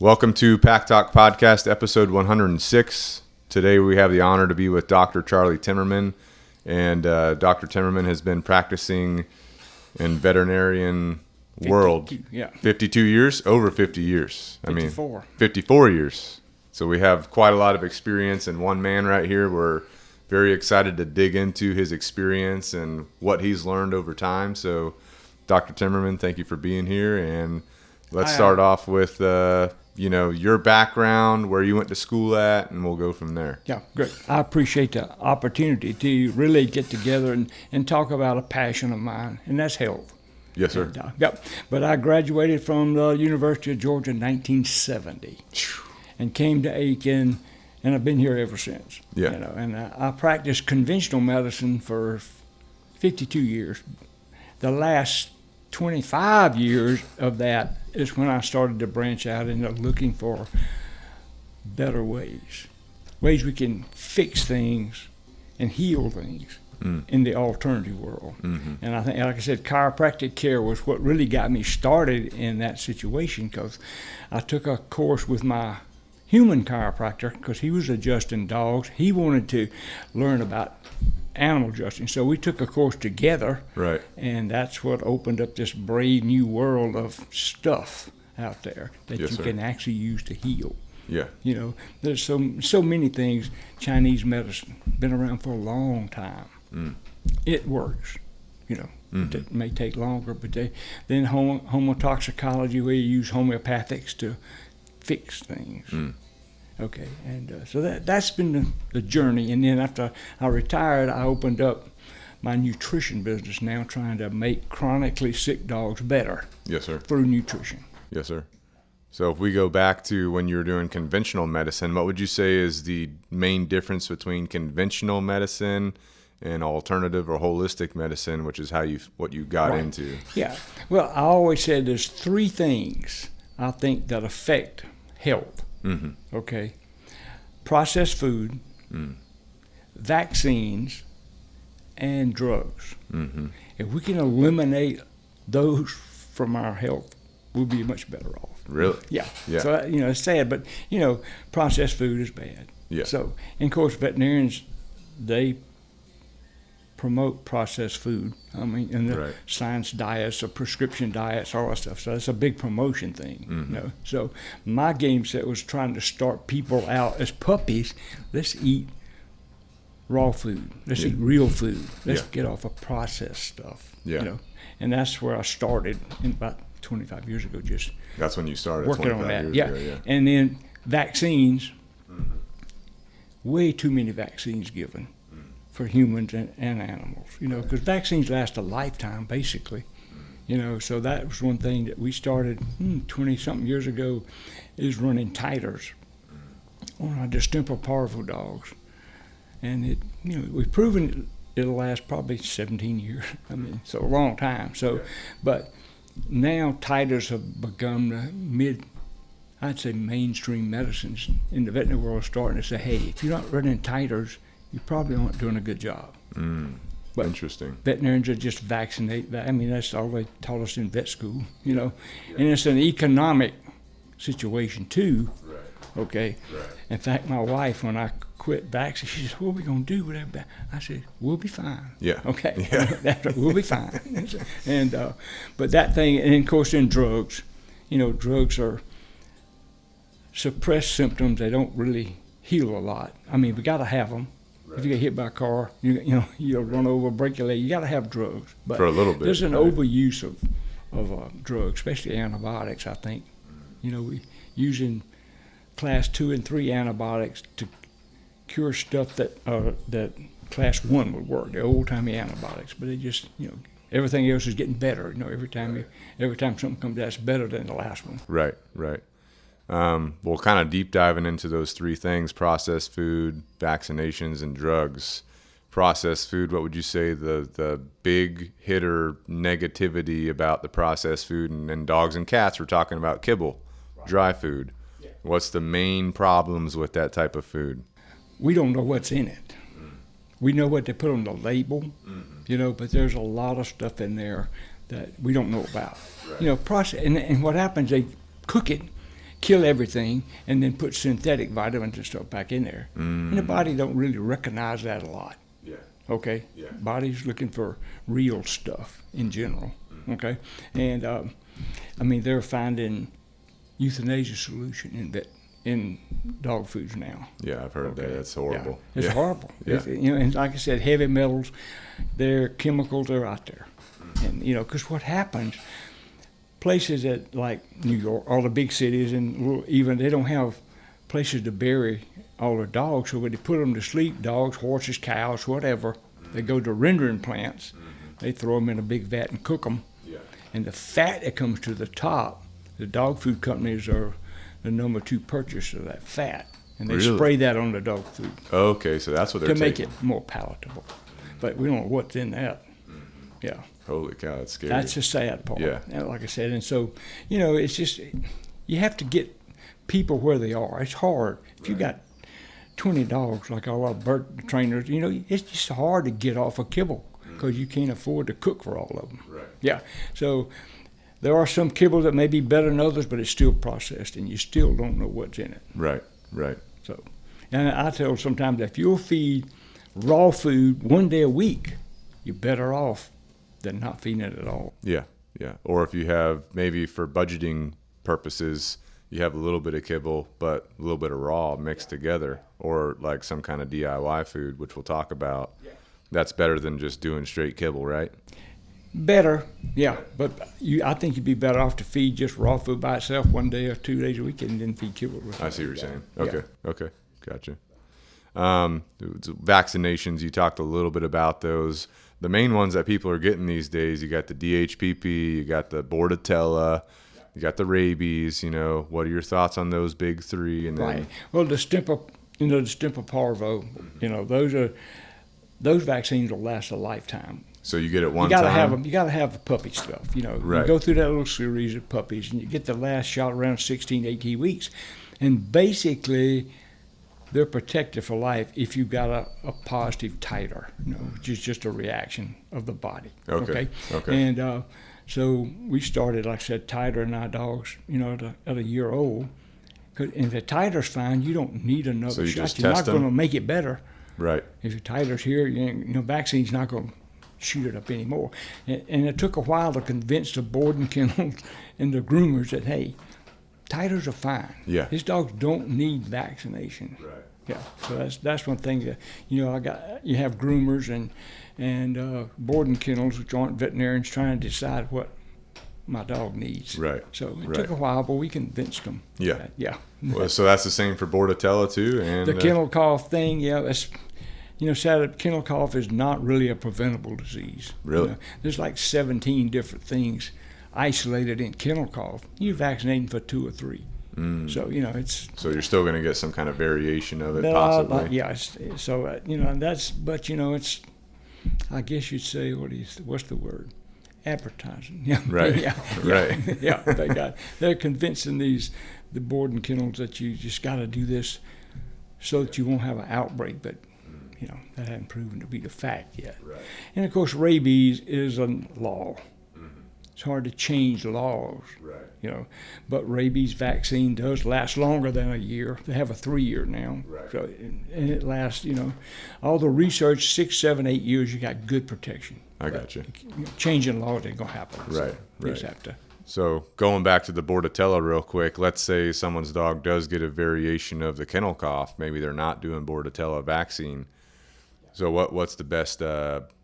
Welcome to Pack Talk Podcast, episode 106. Today we have the honor to be with Dr. Charlie Timmerman. And Dr. Timmerman has been practicing in veterinarian world 52 years, over 50 years. 54. 54 years. So we have quite a lot of experience in one man right here. We're very excited to dig into his experience and what he's learned over time. So Dr. Timmerman, thank you for being here. And let's start off with your background, where you went to school at, and we'll go from there. Yeah, great. I appreciate the opportunity to really get together and talk about a passion of mine, and that's health. Yes, sir. But I graduated from the University of Georgia in 1970 and came to Aiken, and I've been here ever since. Yeah. And I practiced conventional medicine for 52 years. The last 25 years of that is when I started to branch out into looking for better ways we can fix things and heal things in the alternative world. Mm-hmm. And I think, like I said, chiropractic care was what really got me started in that situation, because I took a course with my human chiropractor because he was adjusting dogs. He wanted to learn about animal adjusting, so we took a course together, right? And that's what opened up this brave new world of stuff out there that you can actually use to heal. Yeah. There's so many things. Chinese medicine been around for a long time. It works. It may take longer, but then homotoxicology, where you use homeopathics to fix things. Okay, and so that's been the journey. And then after I retired, I opened up my nutrition business now, trying to make chronically sick dogs better. Yes, sir. Through nutrition. Yes, sir. So if we go back to when you were doing conventional medicine, what would you say is the main difference between conventional medicine and alternative or holistic medicine, which is what you got into? Yeah. Well, I always said there's three things I think that affect health. Mm-hmm. Okay, processed food, vaccines, and drugs. Mm-hmm. If we can eliminate those from our health, we'll be much better off. Really? Yeah. So it's sad, but processed food is bad. Yeah. So, and of course, veterinarians, they promote processed food. And the science diets or prescription diets, all that stuff. So it's a big promotion thing. Mm-hmm. So my game set was trying to start people out as puppies. Let's eat raw food. Let's eat real food. Let's get off of processed stuff. Yeah. And that's where I started about 25 years ago. That's when you started working on that. Years ago, yeah. And then vaccines. Way too many vaccines given for humans and animals, because vaccines last a lifetime, basically. So that was one thing that we started 20-something years ago, is running titers on our distemper parvo dogs. And we've proven it'll last probably 17 years. So a long time. So, but now titers have become the I'd say mainstream medicines in the veterinary world, starting to say, hey, if you're not running titers, you probably aren't doing a good job. But interesting. Veterinarians are just vaccinate. That's all they taught us in vet school, And it's an economic situation too. Right. Okay. Right. In fact, my wife, when I quit vaccine, she said, "What are we gonna do with that?" I said, "We'll be fine." Yeah. Okay. Yeah. That's right. We'll be fine. And but that thing, and of course, in drugs, drugs are suppress symptoms. They don't really heal a lot. We got to have them. Right. If you get hit by a car, you'll run over, break your leg. You got to have drugs. But for a little bit. There's an overuse of drugs, especially antibiotics. I think, we using class 2 and 3 antibiotics to cure stuff that class 1 would work. The old timey antibiotics, but they just everything else is getting better. Every time something comes out, it's better than the last one. Right. Well, kind of deep diving into those three things: processed food, vaccinations, and drugs. Processed food, what would you say the big hitter negativity about the processed food? And dogs and cats, we're talking about kibble, dry food. Yeah. What's the main problems with that type of food? We don't know what's in it. We know what they put on the label, but there's a lot of stuff in there that we don't know about. Right. Process, and what happens, they cook it, kill everything, and then put synthetic vitamins and stuff back in there. And the body don't really recognize that a lot. Yeah. Okay? Yeah. Body's looking for real stuff in general. Okay? And, I mean, they're finding euthanasia solution in dog foods now. Yeah, I've heard that. That's horrible. Yeah. It's horrible. Yeah. It's, you know, and like I said, heavy metals, their chemicals are out there. And, you know, because what happens, places that like New York, all the big cities, and even they don't have places to bury all their dogs. So when they put them to sleep, dogs, horses, cows, whatever, they go to rendering plants. They throw them in a big vat and cook them. Yeah. And the fat that comes to the top, the dog food companies are the number 2 purchaser of that fat. And they Really? spray that on the dog food Okay, so that's what they're to make taking. it more palatable. But we don't know what's in that. Yeah. Holy cow, that's scary. That's the sad part. Yeah. And like I said, and so, you know, it's just, you have to get people where they are. It's hard. If you got 20 dogs, like a lot of bird trainers, you know, it's just hard to get off a kibble because you can't afford to cook for all of them. Right. Yeah. So there are some kibbles that may be better than others, but it's still processed, and you still don't know what's in it. Right, right. So, and I tell sometimes that if you'll feed raw food one day a week, you're better off than not feeding it at all. Yeah, yeah. Or if you have, maybe for budgeting purposes, you have a little bit of kibble, but a little bit of raw mixed together, or like some kind of DIY food, which we'll talk about. That's better than just doing straight kibble, right? Better, yeah, but I think you'd be better off to feed just raw food by itself one day or 2 days a week and then feed kibble with it. I see what you're saying. Yeah. Okay, gotcha. Vaccinations, you talked a little bit about those. The main ones that people are getting these days, you got the DHPP, you got the Bordetella, you got the rabies. You know, what are your thoughts on those big 3? And then, Right. Well, the Stempa Parvo, you know, those vaccines will last a lifetime. so you get it one You gotta time. have them. You gotta have the puppy stuff. You know, Right. you go through that little series of puppies, and you get the last shot around 16, 18 weeks, and basically they're protected for life if you've got a positive titer, you know, which is just a reaction of the body. Okay. And so we started, like I said, titer in our dogs, you know, at a year old. And if the titer's fine, you don't need another So you shot. just You're test not going to them? make it better. Right. If your titer's here, you know, vaccine's not going to shoot it up anymore. And it took a while to convince the boarding kennels and the groomers that, hey, titers are fine. Yeah. These dogs don't need vaccination. Right. Yeah, so that's one thing that, you know, you have groomers and boarding kennels, which aren't veterinarians, trying to decide what my dog needs. Right. So it Right. took a while, but we convinced them. Yeah. Yeah. Well, so that's the same for Bordetella too, and The kennel cough thing, yeah, that's, you know, sad, kennel cough is not really a preventable disease. Really? You know, there's like 17 different things isolated in kennel cough. You're vaccinating for 2 or 3. So, you know, it's... so you're still going to get some kind of variation of it, No, possibly. yeah, so, you know, that's, but, you know, it's, I guess you'd say, what's the word? Advertising. Yeah. Right. Yeah. Right. Yeah. They're convincing the boarding kennels that you just got to do this so that you won't have an outbreak, but, you know, that hasn't proven to be the fact yet. Right. And, of course, rabies is a law. It's hard to change laws. Right. You know, but rabies vaccine does last longer than a year. They have a 3-year now. Right. So, and it lasts, you know, all the research, 6, 7, 8 years, you got good protection. I got you. Changing laws ain't gonna happen. Right, You just right. have to. So going back to the Bordetella real quick, let's say someone's dog does get a variation of the kennel cough. Maybe they're not doing Bordetella vaccine. So what's the best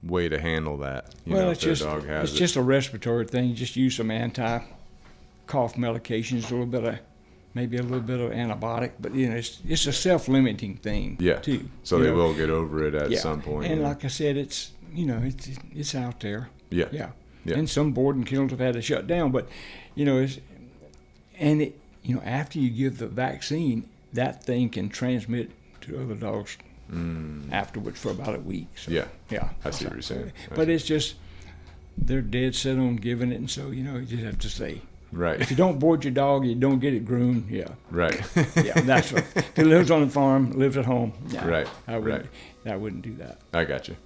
way to handle that? You know, It's if their dog has it. just a respiratory thing. You just use some anti-cough medications, maybe a little bit of antibiotic, but you know, it's a self-limiting thing. Yeah. Too. So you they know? will get over it at some point. And yeah. like I said, it's, you know, it's out there. Yeah. Yeah. Yeah. And some boarding kennels have had to shut down, but you know, you know, after you give the vaccine, that thing can transmit to other dogs afterwards for about a week. So, Yeah. yeah. I see what you're saying. But it's just they're dead set on giving it, and so you know, you just have to say, Right. if you don't board your dog, you don't get it groomed. Yeah. Right. Yeah, that's right. If it lives on the farm, lives at home. Yeah, Right, I wouldn't do that. I got you.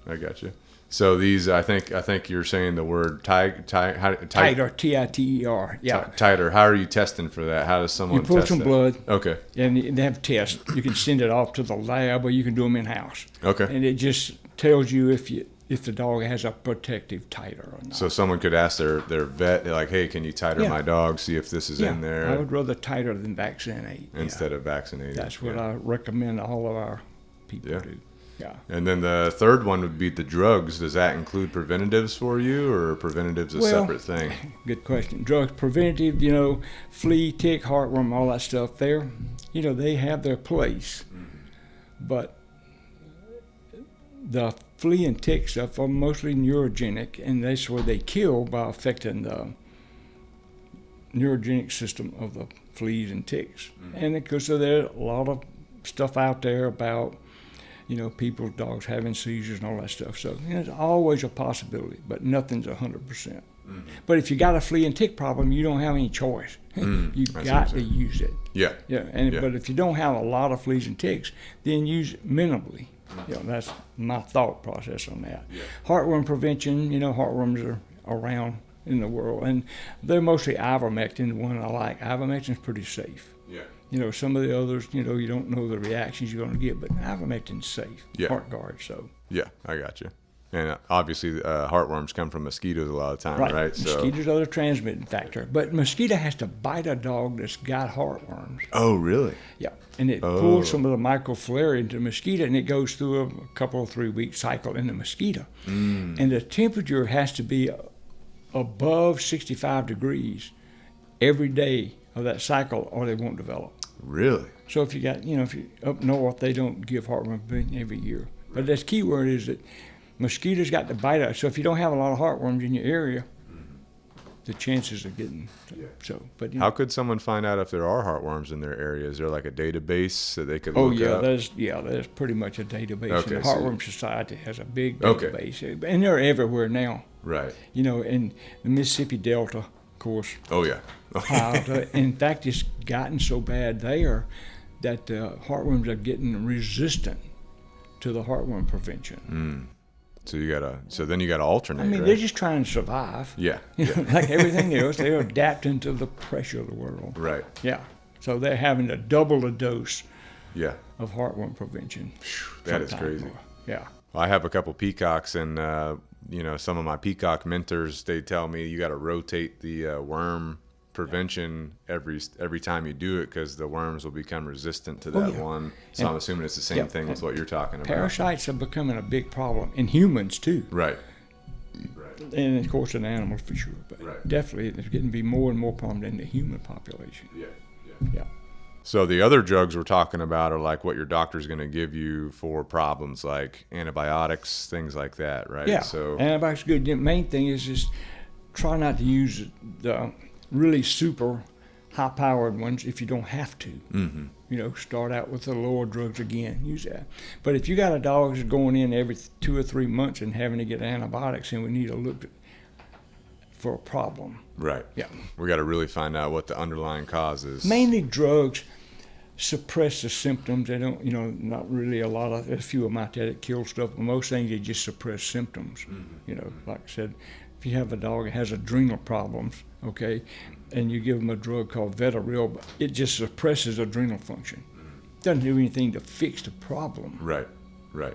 So these, I think you're saying the word titer, Titer, yeah. Titer. How are you testing for that? How does someone You pull test some that? blood. Okay. And they have tests. You can send it off to the lab, or you can do them in house. Okay. And it just tells you if the dog has a protective titer or not. So someone could ask their vet, they're like, hey, can you titer my dog? See if this is in there. I would rather titer than vaccinate. Instead of vaccinating. That's what I recommend all of our people do. Yeah. And then the third one would be the drugs. Does that include preventatives for you, or preventatives a separate thing? Good question. Drugs, preventative, flea, tick, heartworm, all that stuff there, they have their place. But the flea and tick stuff are mostly neurogenic, and that's where they kill by affecting the neurogenic system of the fleas and ticks. And because there's a lot of stuff out there about people's dogs having seizures and all that stuff. So it's always a possibility, but nothing's 100%. But if you got a flea and tick problem, you don't have any choice. You've got to use it. Yeah. But if you don't have a lot of fleas and ticks, then use it minimally. That's my thought process on that. Heartworm prevention, heartworms are around in the world, and they're mostly ivermectin, the one I like. Ivermectin's pretty safe. Some of the others, you don't know the reactions you're going to get, but ivermectin's safe. HeartGuard, so. Yeah, I got you. And obviously, heartworms come from mosquitoes a lot of time, right? Mosquitoes are the transmitting factor. But mosquito has to bite a dog that's got heartworms. Oh, really? Yeah. And it pulls some of the microfilariae into the mosquito, and it goes through a couple of 3-week cycle in the mosquito. And the temperature has to be above 65 degrees every day of that cycle, or they won't develop. Really? So if you got, if you're up north, they don't give heartworm prevention every year. But the key word is that mosquitoes got to bite us. So if you don't have a lot of heartworms in your area, the chances of getting so. But how could someone find out if there are heartworms in their area? Is there like a database that they could look up? There's pretty much a database. Okay, and the Heartworm Society has a big database, and they're everywhere now. Right. In the Mississippi Delta, of course. Oh yeah. In fact, it's gotten so bad there that heartworms are getting resistant to the heartworm prevention. So then you gotta alternate. I mean, they're just trying to survive. Yeah. Like everything else, they're adapting to the pressure of the world. Right. Yeah. So they're having to double the dose. Yeah. Of heartworm prevention. That is crazy. More. Yeah. I have a couple peacocks, and some of my peacock mentors, they tell me you got to rotate the worm prevention every time you do it, because the worms will become resistant to that one. So I'm assuming it's the same thing with what you're talking about. Parasites are becoming a big problem in humans too. Right. And of course in animals for sure, but definitely there's getting to be more and more problem in the human population. Yeah. So the other drugs we're talking about are like what your doctor's going to give you for problems like antibiotics, things like that, right? Yeah. So antibiotics are good. The main thing is just try not to use the really super high-powered ones if you don't have to. Start out with the lower drugs again. Use that. But if you got a dog that's going in every 2 or 3 months and having to get antibiotics, then we need to look for a problem. Right. Yeah. We got to really find out what the underlying cause is. Mainly drugs suppress the symptoms. They don't, not really a few of them out there that kill stuff, but most things they just suppress symptoms. Like I said, if you have a dog that has adrenal problems, and you give them a drug called Vetaril, it just suppresses adrenal function. Doesn't do anything to fix the problem. Right.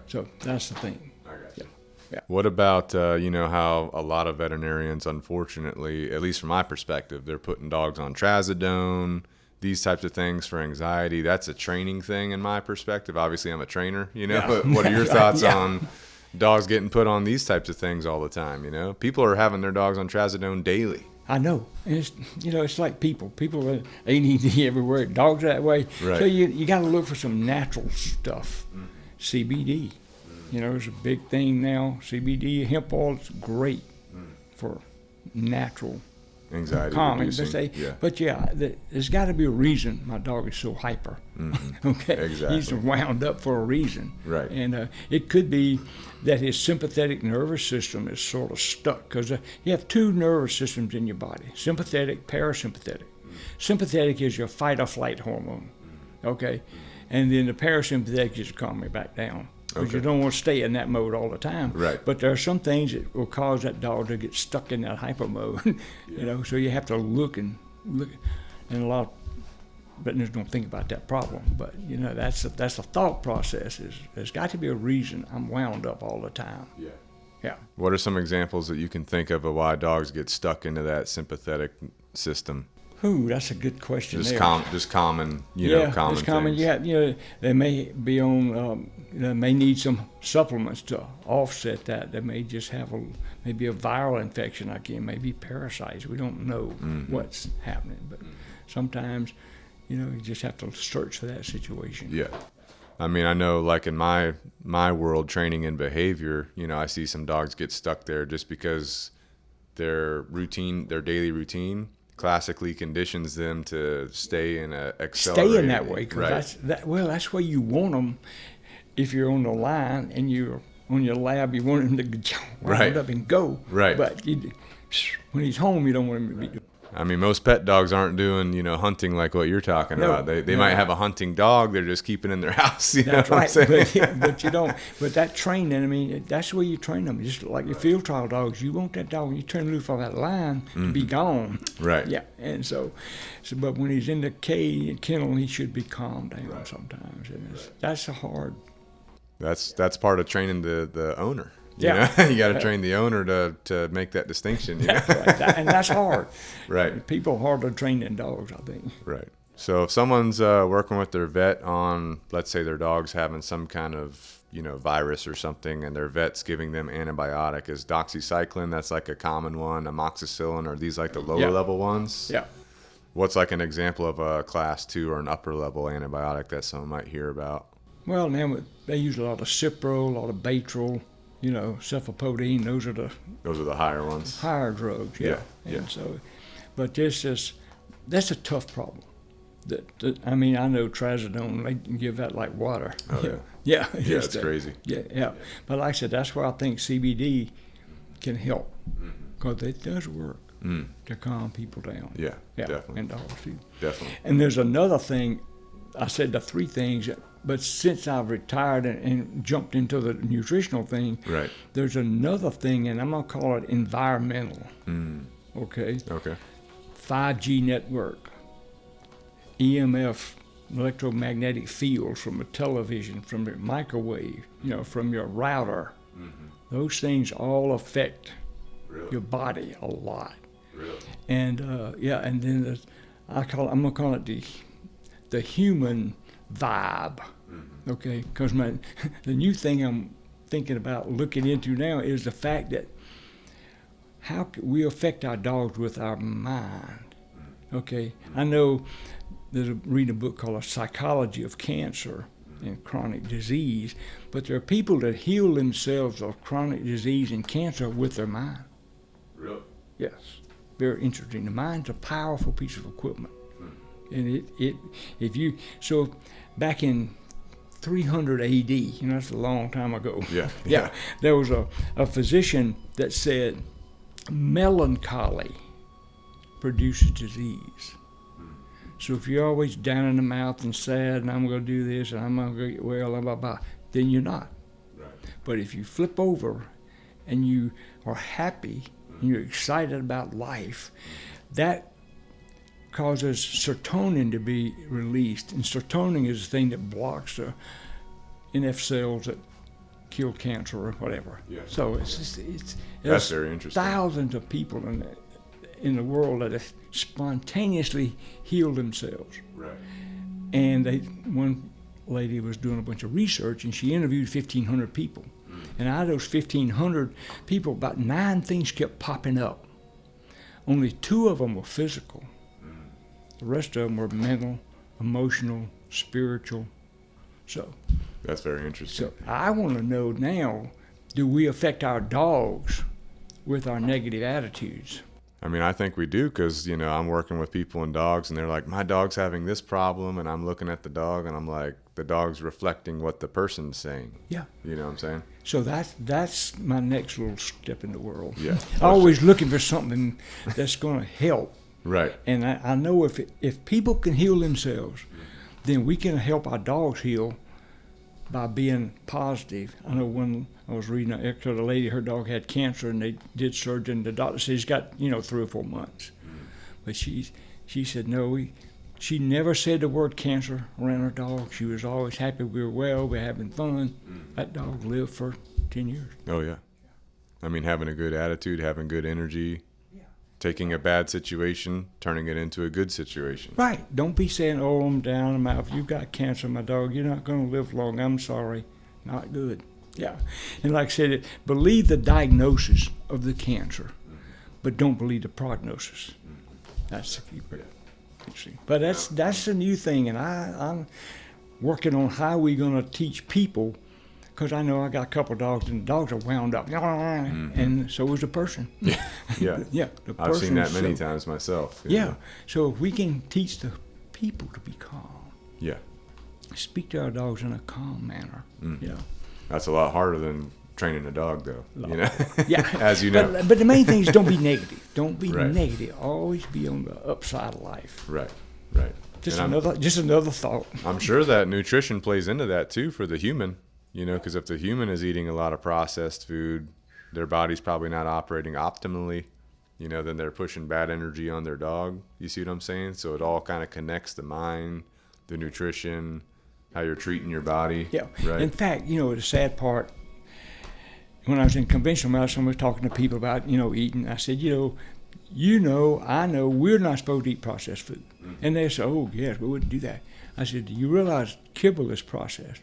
So that's the thing. I got you. Yeah. What about, how a lot of veterinarians, unfortunately, at least from my perspective, they're putting dogs on trazodone, these types of things for anxiety. That's a training thing in my perspective. Obviously, I'm a trainer, but what are your thoughts on dogs getting put on these types of things all the time? People are having their dogs on trazodone daily. I know. And it's, it's like people. People are ADD everywhere. Dogs that way. Right. So you got to look for some natural stuff. CBD. It's a big thing now. CBD, hemp oil is great for natural anxiety calming. reducing. But there's got to be a reason my dog is so hyper. Exactly. He's wound up for a reason. Right. And it could be that his sympathetic nervous system is sort of stuck, because you have 2 nervous systems in your body: sympathetic, parasympathetic. Sympathetic is your fight or flight hormone. And then the parasympathetic is to calm me back down. because Okay. you don't want to stay in that mode all the time. Right. But there are some things that will cause that dog to get stuck in that hyper mode. So you have to look, and a lot of veterinarians don't think about that problem. But that's the thought process. There's got to be a reason I'm wound up all the time. Yeah. Yeah. What are some examples that you can think of why dogs get stuck into that sympathetic system? Ooh, that's a good question. Just there. common, common it's common. things. Yeah, they may be on. They may need some supplements to offset that. They may just have maybe a viral infection again, maybe parasites. We don't know what's happening, but sometimes, you just have to search for that situation. Yeah. I mean, I know, like in my world, training in behavior, I see some dogs get stuck there just because their daily routine classically conditions them to stay in a accelerated. Stay in that way, because right. that's where you want them. If you're on the line and you're on your lab, you want him to wind up and go. Right. But when he's home, you don't want him to be doing. I mean, most pet dogs aren't doing, hunting like what you're talking about. They might have a hunting dog. They're just keeping in their house. That's know right. what I'm saying? But you don't. But that training, I mean, that's where you train them. Just like your field trial dogs, you want that dog when you turn loose off that line to be gone. Right. Yeah. And so, but when he's in the kennel, he should be calmed down sometimes. And that's a hard. That's part of training the owner. You got to train the owner to make that distinction. That's right. And that's hard. Right. People are harder to train than dogs, I think. Right. So if someone's working with their vet on, let's say their dog's having some kind of virus or something, and their vet's giving them antibiotic, is doxycycline, that's like a common one, amoxicillin, are these like the lower level ones? Yeah. What's like an example of a class 2 or an upper level antibiotic that someone might hear about? Well, now they use a lot of Cipro, a lot of Baytril, cephalopodein. Those are the higher ones. Higher drugs, yeah. And so, but that's a tough problem. I mean, I know trazodone, they can give that like water. Oh, yeah. Yeah. Yeah, it's crazy. Yeah. But like I said, that's where I think CBD can help, because it does work to calm people down. Yeah, definitely. And dogs too. Definitely. And there's another thing. I said the three things, but since I've retired and jumped into the nutritional thing, right, there's another thing, and I'm going to call it environmental. Okay? 5G network, EMF, electromagnetic fields from a television, from your microwave, from your router. Those things all affect your body a lot. Really? And, and then I'm going to call it the human vibe, okay? Because the new thing I'm thinking about looking into now is the fact that how can we affect our dogs with our mind, okay? I know reading a book called A Psychology of Cancer and Chronic Disease, but there are people that heal themselves of chronic disease and cancer with their mind. Really? Yes. Very interesting. The mind's a powerful piece of equipment. And so back in 300 AD, that's a long time ago. Yeah. There was a physician that said melancholy produces disease. So if you're always down in the mouth and sad, and I'm going to do this, and I'm going to get well, blah, blah, blah, then you're not. Right. But if you flip over and you are happy and you're excited about life, that causes serotonin to be released, and serotonin is the thing that blocks the NF cells that kill cancer or whatever. Yeah. So That's very interesting. Thousands of people in the world that have spontaneously healed themselves. Right. And one lady was doing a bunch of research, and she interviewed 1,500 people. And out of those 1,500 people, about 9 things kept popping up. Only 2 of them were physical. The rest of them were mental, emotional, spiritual. So that's very interesting. So I want to know now, do we affect our dogs with our negative attitudes? I mean, I think we do, because, I'm working with people and dogs, and they're like, my dog's having this problem, and I'm looking at the dog, and I'm like, the dog's reflecting what the person's saying. Yeah. You know what I'm saying? So that's my next little step in the world. Yeah. Always looking for something that's going to help. Right. And I know if people can heal themselves, then we can help our dogs heal by being positive. I know when I was reading an extra, the lady, her dog had cancer, and they did surgery, and the doctor said he's got 3 or 4 months. But she said no. She never said the word cancer around her dog. She was always happy we were well, we were having fun. That dog lived for 10 years. Oh yeah. I mean, having a good attitude, having good energy, taking a bad situation, turning it into a good situation. Right. Don't be saying, "Oh, I'm down, I'm out. You've got cancer, my dog. You're not going to live long. I'm sorry." Not good. Yeah. And like I said, believe the diagnosis of the cancer, but don't believe the prognosis. That's the key. But that's a new thing, and I'm working on how we're going to teach people, because I know I got a couple of dogs, and the dogs are wound up, and so is the person. Yeah. Yeah. I've seen that many times myself. Yeah. So if we can teach the people to be calm. Yeah. Speak to our dogs in a calm manner. That's a lot harder than training a dog, though. Yeah. As you know. But the main thing is don't be negative. Don't be Right. negative. Always be on the upside of life. Right. Just another thought. I'm sure that nutrition plays into that too for the human. Because if the human is eating a lot of processed food, their body's probably not operating optimally. Then they're pushing bad energy on their dog. You see what I'm saying? So it all kind of connects the mind, the nutrition, how you're treating your body. Yeah. Right. In fact, the sad part, when I was in conventional medicine, I was talking to people about, eating. I said, I know we're not supposed to eat processed food. And they said, "Oh, yes, we wouldn't do that." I said, "Do you realize kibble is processed?"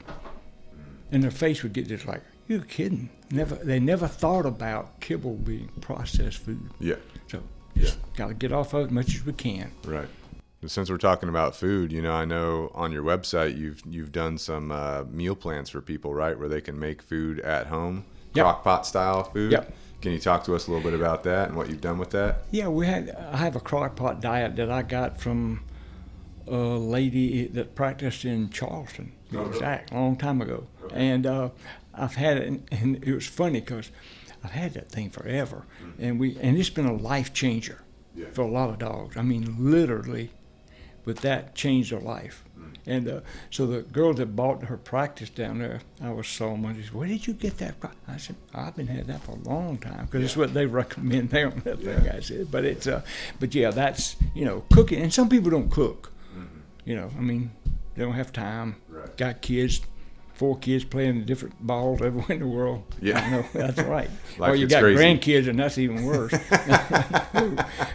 And their face would get just like, "You're kidding." They never thought about kibble being processed food. Yeah. So just got to get off of it as much as we can. Right. Since we're talking about food, I know on your website you've done some meal plans for people, right, where they can make food at home, crock pot style food. Yep. Can you talk to us a little bit about that and what you've done with that? Yeah, I have a crock pot diet that I got from a lady that practiced in Charleston, to be exact, a long time ago. Okay. And I've had it, and it was funny because I've had that thing forever, and it's been a life changer for a lot of dogs. I mean, literally, but that changed their life. And so the girl that bought her practice down there, I was saw them, and she said, "Where did you get that?" I said, "I've been having that for a long time, because it's what they recommend there on that thing." I said, but it's that's cooking, and some people don't cook. I mean, they don't have time. Right. Got kids, 4 kids playing different balls everywhere in the world. Yeah. I know, that's right. Life or you gets got crazy. grandkids, and that's even worse.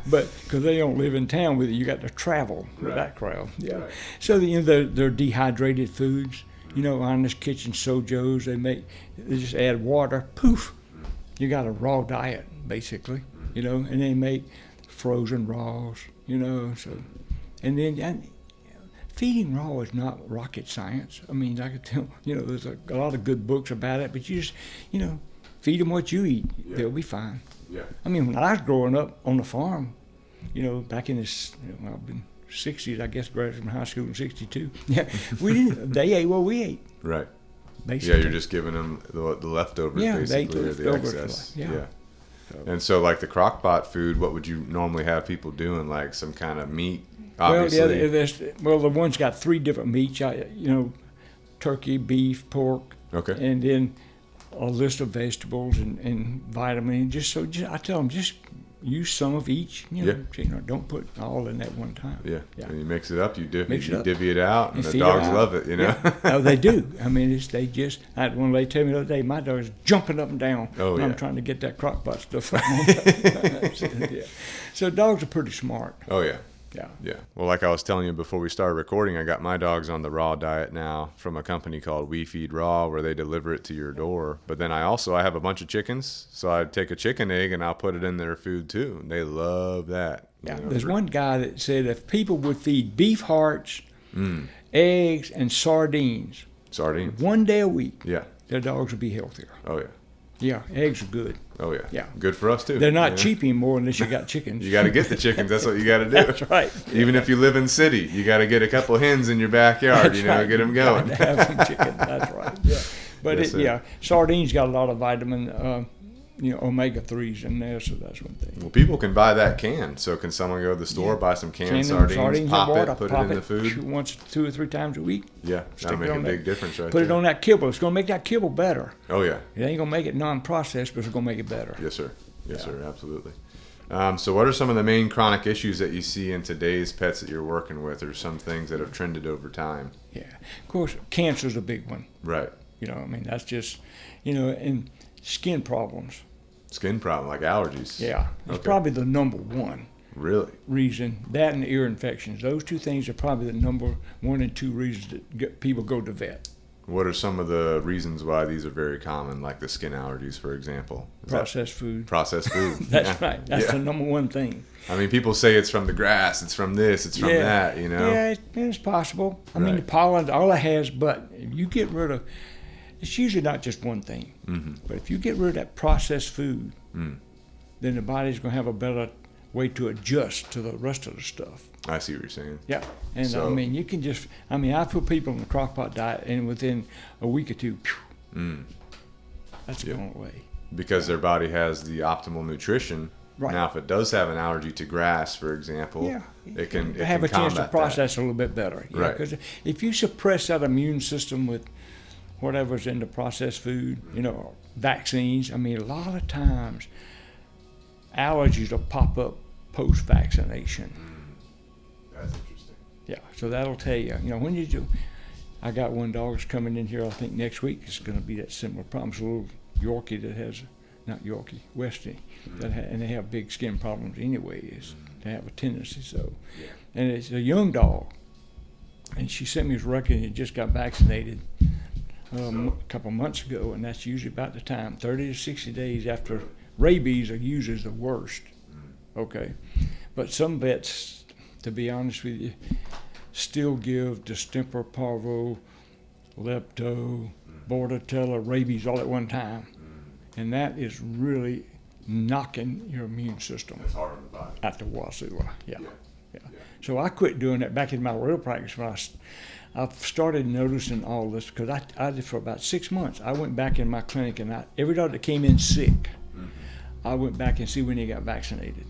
But because they don't live in town with you, got to travel with that crowd. Yeah. Right. So they're dehydrated foods. Honest Kitchen Sojos, they just add water. Poof, you got a raw diet basically. And they make frozen raws. So, and then. Feeding raw is not rocket science. I mean, I could tell, there's a lot of good books about it, but you just, feed them what you eat. Yeah. They'll be fine. Yeah. I mean, when I was growing up on the farm, back in the 60s, I guess, graduated from high school in 62. Yeah, they ate what we ate. Right. Basically. Yeah, you're just giving them the leftovers, basically, or the excess. Yeah. And so, like the crock pot food, what would you normally have people doing? Like some kind of meat? Obviously. The one's got 3 different meats. Turkey, beef, pork, and then a list of vegetables and vitamins. I tell them just use some of each. Don't put all in at one time. Yeah. And you mix it up. You divvy it out, and You the dogs love it. Oh, they do. I mean, I had one lady tell me the other day, my dog's jumping up and down. Oh, I'm trying to get that crock pot stuff. So dogs are pretty smart. Oh yeah. Yeah. Well, like I was telling you before we started recording, I got my dogs on the raw diet now from a company called We Feed Raw, where they deliver it to your door. But then I have a bunch of chickens, so I take a chicken egg and I'll put it in their food too. And they love that. Yeah. There's one guy that said if people would feed beef hearts, eggs, and sardines one day a week, their dogs would be healthier. Oh yeah. Yeah, eggs are good. Oh yeah. Yeah. Good for us too. They're not cheap anymore unless you got chickens. You got to get the chickens. That's what you got to do. That's right. Even if you live in city, you got to get a couple hens in your backyard. That's right. Get them going. Got to have some chicken. That's right. Yeah. But sardines got a lot of vitamin omega-3s in there, so that's one thing. Well, people can buy that can. So can someone go to the store, buy some canned sardines, pop water, it, put it in the food? Once, 2 or 3 times a week. Yeah, that'll make a big difference right Put there. it on that kibble. It's going to make that kibble better. Oh, yeah. It ain't going to make it non-processed, but it's going to make it better. Yes, sir. Yes, sir. Absolutely. So what are some of the main chronic issues that you see in today's pets that you're working with, or some things that have trended over time? Yeah. Of course, cancer's a big one. Right. That's just, and skin problems. Skin problem, like allergies. Yeah. It's probably the number one. Really? Reason. That and ear infections. Those 2 things are probably the number 1 and 2 reasons that people go to vet. What are some of the reasons why these are very common, like the skin allergies, for example? Processed food. Processed food. That's right. That's the number 1 thing. I mean, people say it's from the grass, it's from this, it's from that, Yeah, it's possible. I mean, the pollen, all it has, but if you get rid of, it's usually not just one thing. Mm-hmm. But if you get rid of that processed food, then the body's going to have a better way to adjust to the rest of the stuff. I see what you're saying. Yeah, and so, you can just, I put people on the crockpot diet, and within a week or 2, that's going away. Because their body has the optimal nutrition. Right. Now, if it does have an allergy to grass, for example, it can have a chance to process a little bit better. Yeah, right. Because if you suppress that immune system with whatever's in the processed food, vaccines, a lot of times allergies will pop up post-vaccination. That's interesting. Yeah, so that'll tell you, when you do. I got one dog that's coming in here, I think next week. It's going to be that similar problem. It's a little Yorkie that has, not Yorkie, Westie, and they have big skin problems anyway, they have a tendency, so. Yeah. And it's a young dog. And she sent me his record, and he just got vaccinated a couple months ago, and that's usually about the time, 30 to 60 days after rabies are usually the worst. Okay. But some vets, to be honest with you, still give distemper parvo, lepto, bordetella, rabies all at one time. And that is really knocking your immune system at the wazoo. Yeah. So I quit doing that back in my real practice when I started noticing all this, because I did for about 6 months. I went back in my clinic, and every dog that came in sick, I went back and see when they got vaccinated.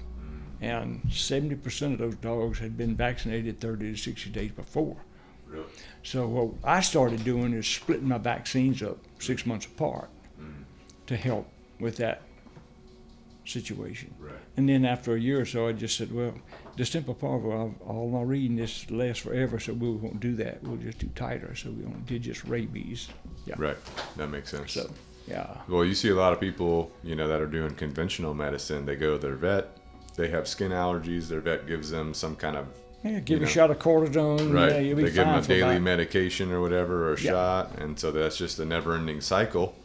And 70% of those dogs had been vaccinated 30 to 60 days before. Really? So what I started doing is splitting my vaccines up 6 months apart to help with that situation. Right. And then after a year or so, I just said, well, distemper parvo, all my reading this lasts forever, so we won't do that. We'll just do tighter, so we only did just rabies. Yeah. Right. That makes sense. So, yeah. Well, you see a lot of people, that are doing conventional medicine. They go to their vet. They have skin allergies. Their vet gives them some kind of give a shot of cortisone. Right. Yeah, you'll be they give them a daily about medication or whatever, or a shot, and so that's just a never-ending cycle.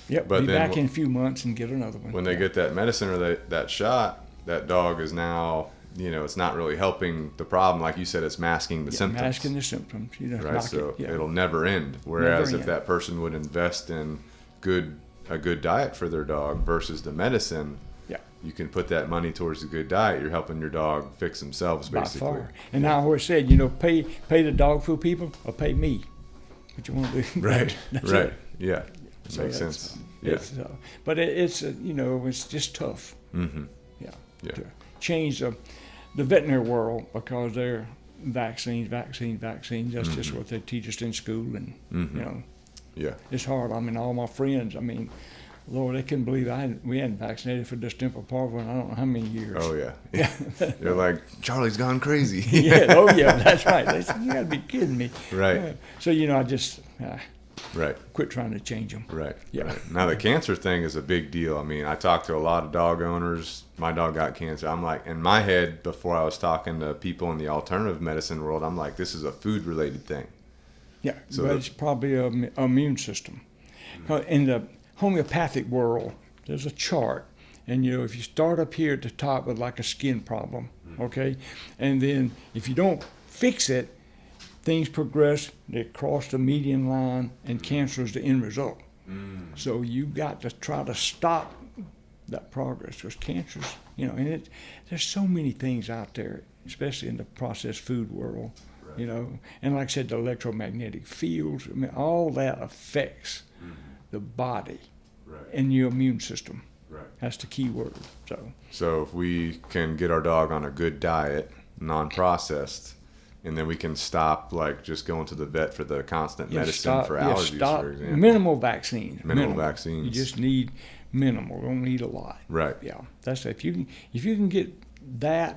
Yep. But be then back in a few months and get another one. When they get that medicine or that shot, that dog is now, it's not really helping the problem. Like you said, it's masking the symptoms. Masking the symptoms. Right. So it'll never end. Whereas if that person would invest in a good diet for their dog versus the medicine, you can put that money towards a good diet. You're helping your dog fix themselves, basically. By far. And I always said, pay the dog food people or pay me. What you want to do? Right. That's right. It. Yeah. It makes sense. Yeah. But it's it's just tough. Mm-hmm. Yeah. To change the veterinary world, because they're vaccines. That's just what they teach us in school, and Yeah. It's hard. All my friends. Lord, they couldn't believe we hadn't vaccinated for distemper parvo in I don't know how many years. Oh, yeah. They're like, Charlie's gone crazy. That's right. They said, you got to be kidding me. Right. So, I just quit trying to change them. Right. Yeah. Right. Now, the cancer thing is a big deal. I talked to a lot of dog owners. My dog got cancer. I'm like, in my head, before I was talking to people in the alternative medicine world, I'm like, this is a food-related thing. Yeah, so but it's probably an immune system. In the homeopathic world, there's a chart, and if you start up here at the top with like a skin problem, okay, and then if you don't fix it, things progress, they cross the median line, and cancer is the end result. So you got to try to stop that progress, because cancer's, and there's so many things out there, especially in the processed food world, and like I said, the electromagnetic fields, all that affects the body and your immune system. Right. That's the key word. So if we can get our dog on a good diet, non-processed, and then we can stop like just going to the vet for the constant medicine for allergies, for example. Minimal vaccines. Minimal vaccines. You just need minimal. Don't need a lot. Right. Yeah. That's if you can get the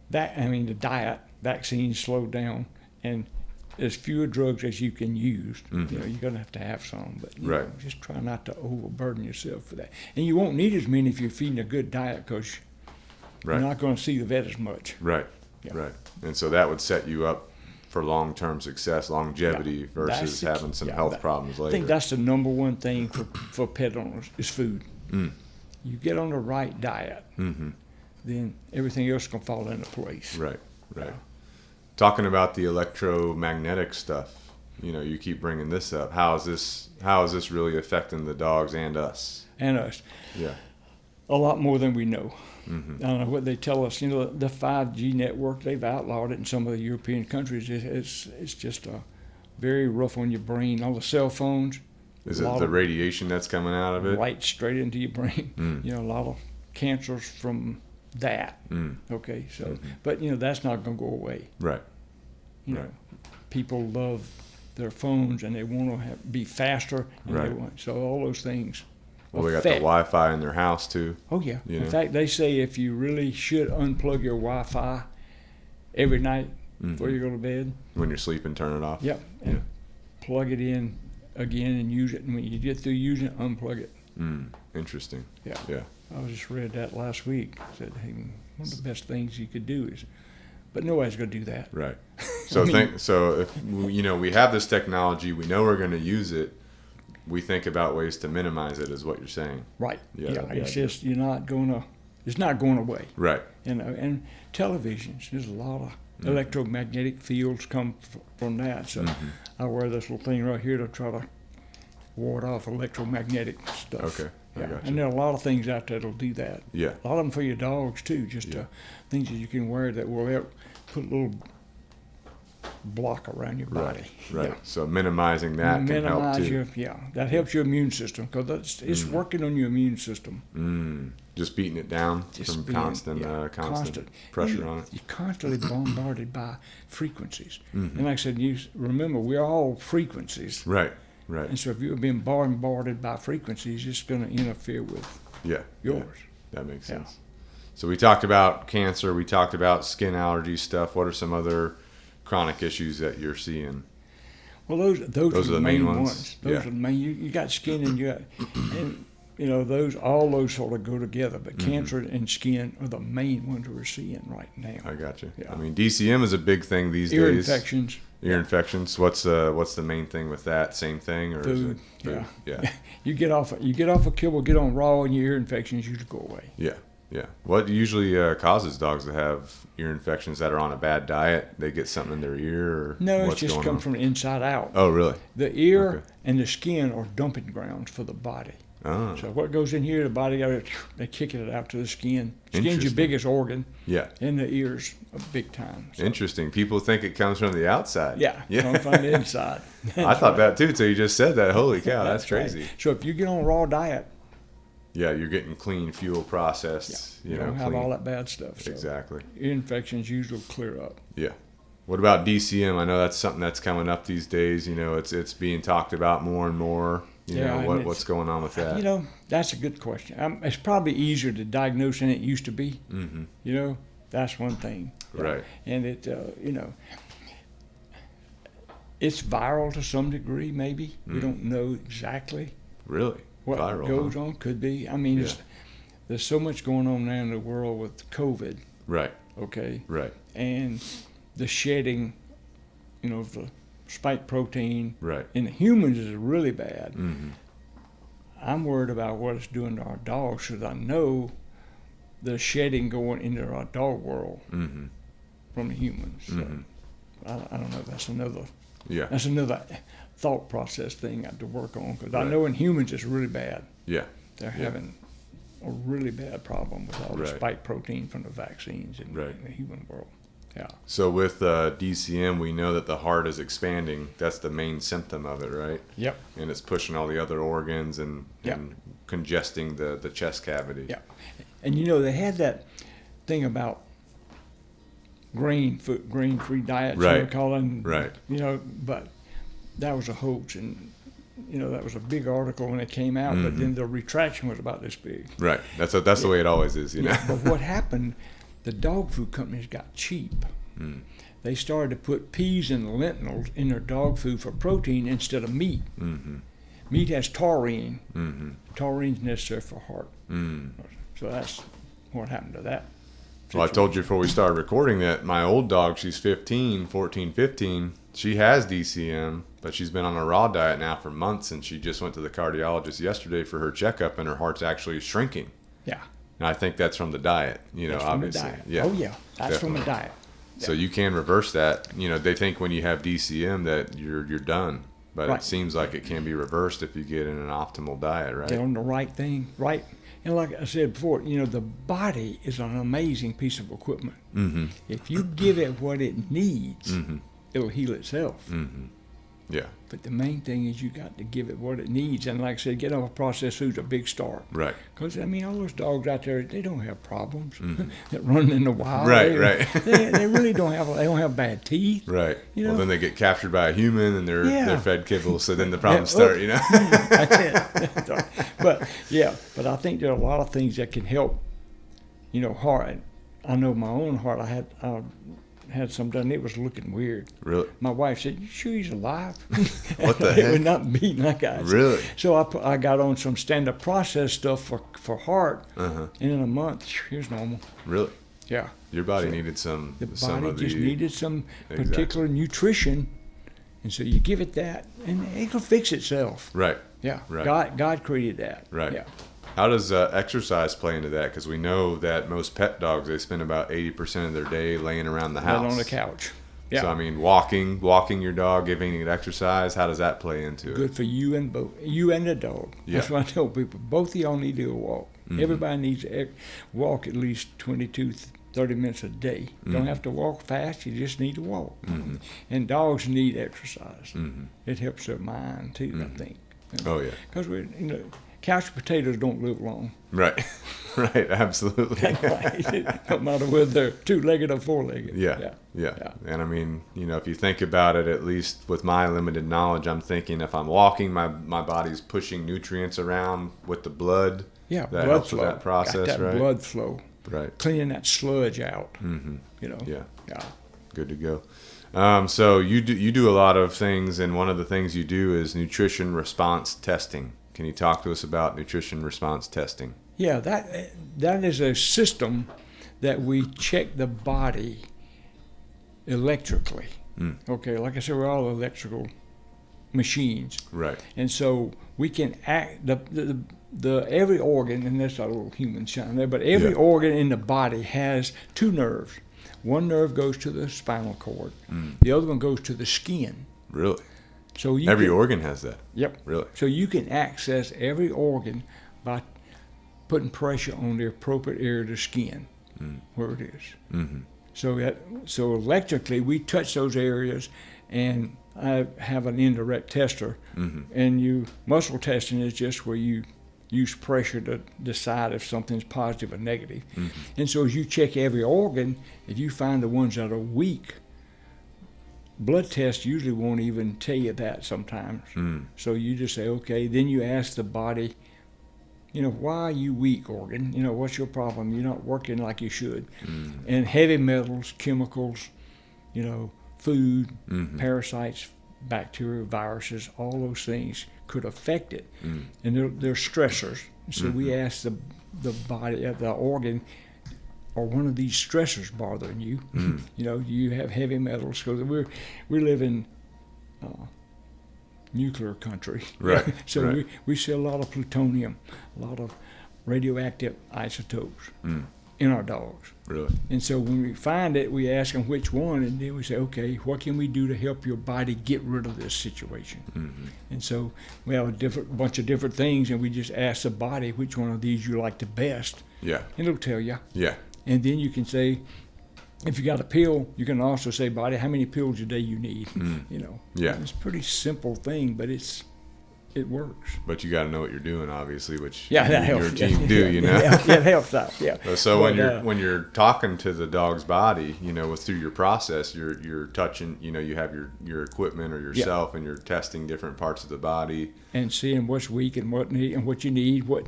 diet vaccines slowed down and as fewer drugs as you can use. Mm-hmm. You're gonna have some, but right. Just try not to overburden yourself for that. And you won't need as many if you're feeding a good diet because right. you're not going to see the vet as much. Right. Yeah. Right. And so that would set you up for long-term success, longevity versus having some health problems later. I think that's the number one thing for pet owners is food. Mm. You get on the right diet, mm-hmm. then everything else can fall into place. Right. Right. Talking about the electromagnetic stuff, you keep bringing this up. How is this really affecting the dogs and us? And us. Yeah. A lot more than we know. Mm-hmm. I don't know what they tell us. The 5G network, they've outlawed it in some of the European countries. It's just very rough on your brain. All the cell phones. Is it the radiation that's coming out of it? Right straight into your brain. Mm. A lot of cancers from that. Mm. Okay, so, mm-hmm. but that's not going to go away. Right. Right. People love their phones and they want to be faster. And right. So all those things. Well, they got the Wi-Fi in their house too. Oh yeah. In fact, they say if you really should unplug your Wi-Fi every night mm-hmm. before you go to bed. When you're sleeping, turn it off. Yep. And plug it in again and use it. And when you get through using it, unplug it. Interesting. Yeah. Yeah. I just read that last week. Said, hey, one of the best things you could do is, but nobody's going to do that. Right. So if we have this technology, we know we're going to use it. We think about ways to minimize it, is what you're saying. Right. Yeah. It's just it's not going away. Right. And televisions, there's a lot of electromagnetic fields come from that. So I wear this little thing right here to try to ward off electromagnetic stuff. Okay. I gotcha. And there are a lot of things out there that'll do that. Yeah. A lot of them for your dogs too, just things that you can wear that will help put a little block around your body. Right. Yeah. So minimizing that can help too. That helps your immune system because it's working on your immune system. Just beating it down from constant pressure on it. You're constantly bombarded by frequencies. And like I said, you remember we're all frequencies. Right. Right. And so if you're being bombarded by frequencies, it's going to interfere with yours. Yeah. That makes sense. So we talked about cancer. We talked about skin allergy stuff. What are some other chronic issues that you're seeing? Well, those are the main ones. Those are the main. You got skin and all those sort of go together. But cancer and skin are the main ones we're seeing right now. I got you. Yeah. I mean, DCM is a big thing these Ear days. infections. Ear infections. What's the main thing with that? Same thing or food. Is it food? Yeah. You get off a kibble, get on raw, and your ear infections usually go away. Yeah. Yeah. What usually causes dogs to have ear infections that are on a bad diet? They get something in their ear, or no, what's it just going comes on? from the inside out. Oh, really? The ear and the skin are dumping grounds for the body. Oh. So what goes in here, the body, they kick it out to the skin. Skin's your biggest organ. Yeah. And the ears are big time. So. Interesting. People think it comes from the outside. Yeah. Come from the inside. I thought that too until you just said that. Holy cow, that's crazy. Right. So if you get on a raw diet, yeah, you're getting clean fuel processed. You don't have all that bad stuff. So exactly. Ear infections usually clear up. Yeah. What about DCM? I know that's something that's coming up these days. It's being talked about more and more. What's going on with that? That's a good question. It's probably easier to diagnose than it used to be. Mm-hmm. That's one thing. Right. And it, it's viral to some degree, maybe. We don't know exactly. Really? What viral, goes on? Could be. I mean, there's so much going on now in the world with COVID. Right. Okay. Right. And the shedding, of the spike protein. Right. In the humans is really bad. Mm-hmm. I'm worried about what it's doing to our dogs because I know the shedding going into our dog world from the humans. So I don't know. That's another. Yeah. That's another thought process thing I have to work on because I know in humans it's really bad. Yeah. They're having a really bad problem with all the spike protein from the vaccines in the human world. Yeah. So with DCM, we know that the heart is expanding. That's the main symptom of it, right? Yep. And it's pushing all the other organs and congesting the chest cavity. Yeah. And they had that thing about grain-free diets, Right. calling, Right. but that was a hoax, and that was a big article when it came out, but then the retraction was about this big. Right. That's the way it always is, you know. But what happened? The dog food companies got cheap. They started to put peas and lentils in their dog food for protein instead of meat. Meat has taurine. Taurine's necessary for heart. So that's what happened to that. Well, I told you before we started recording that my old dog, she's 15, she has DCM, but she's been on a raw diet now for months, and she just went to the cardiologist yesterday for her checkup, and her heart's actually shrinking. Yeah. And I think that's from the diet, That's obviously. From the diet. Yeah. Oh, yeah. That's Definitely. from the diet. So you can reverse that. They think when you have DCM that you're done, but Right. it seems like it can be reversed if you get in an optimal diet, right? Get on the right thing, right? And like I said before, the body is an amazing piece of equipment. If you give it what it needs, it'll heal itself. Yeah. But the main thing is you got to give it what it needs. And like I said, getting off processed food's a big start. Right. Because, all those dogs out there, they don't have problems that run in the wild. Right, right. They really don't have bad teeth. Right. Well, then they get captured by a human and they're fed kibble, so then the problems Yeah, start, That's it. But I think there are a lot of things that can help, heart. I know my own heart, I had some done. It was looking weird. Really? My wife said, "You sure he's alive?" What the It heck? was not beating like I said. Really? So I got on some standard process stuff for heart, and in a month, he was normal. Really? Yeah. Your body needed some The some body of just the needed some Exactly. particular nutrition, and so you give it that, and it'll fix itself. Right. Yeah. Right. God created that. Right. Yeah. How does exercise play into that? Because we know that most pet dogs, they spend about 80% of their day laying around the house. Right on the couch. Yeah. So I mean, walking your dog, giving it exercise. How does that play into it? Good for you and the dog. That's Yeah. what I tell people. Both of y'all need to go walk. Everybody needs to walk at least 22, 30 minutes a day. Don't have to walk fast. You just need to walk. And dogs need exercise. It helps their mind too, I think. Oh yeah. Because couch potatoes don't live long. Right. Right. Absolutely. No matter whether they're two-legged or four-legged. Yeah. And I mean, if you think about it, at least with my limited knowledge, I'm thinking if I'm walking, my body's pushing nutrients around with the blood. Yeah, That blood helps flow. with that process, Got that right? blood flow. Right. Cleaning that sludge out. Yeah. Yeah. Good to go. So you do a lot of things, and one of the things you do is nutrition response testing. Can you talk to us about nutrition response testing? Yeah, that is a system that we check the body electrically. Okay, like I said, we're all electrical machines. Right. And so we can act the every organ, and there's a little human shine there, but every organ in the body has two nerves. One nerve goes to the spinal cord. The other one goes to the skin. Really? So Every organ has that. Yep. Really? So you can access every organ by putting pressure on the appropriate area of the skin where it is. So electrically, we touch those areas, and I have an indirect tester. And muscle testing is just where you use pressure to decide if something's positive or negative. And so as you check every organ, if you find the ones that are weak, blood tests usually won't even tell you that sometimes. So you just say, okay, then you ask the body, why are you weak, organ? What's your problem? You're not working like you should. And heavy metals, chemicals, food, parasites, bacteria, viruses, all those things could affect it. And they're stressors. So we ask the body, the organ, are one of these stressors bothering you? Do you have heavy metals? Because we live in nuclear country. Right. So right. we see a lot of plutonium, a lot of radioactive isotopes in our dogs. Really? And so when we find it, we ask them which one, and then we say, okay, what can we do to help your body get rid of this situation? And so we have a bunch of different things, and we just ask the body which one of these you like the best. Yeah. And it'll tell you. Yeah. And then you can say, if you got a pill, you can also say, body, how many pills a day you need. You know, Yeah. it's a pretty simple thing, but it works. But you got to know what you're doing, obviously, which Yeah, that your helps. team do, you know. Yeah, it helps out. Yeah. So But, when you're talking to the dog's body, you know, through your process, you're touching, you know, you have your equipment or yourself, and you're testing different parts of the body and seeing what's weak and what you need, what,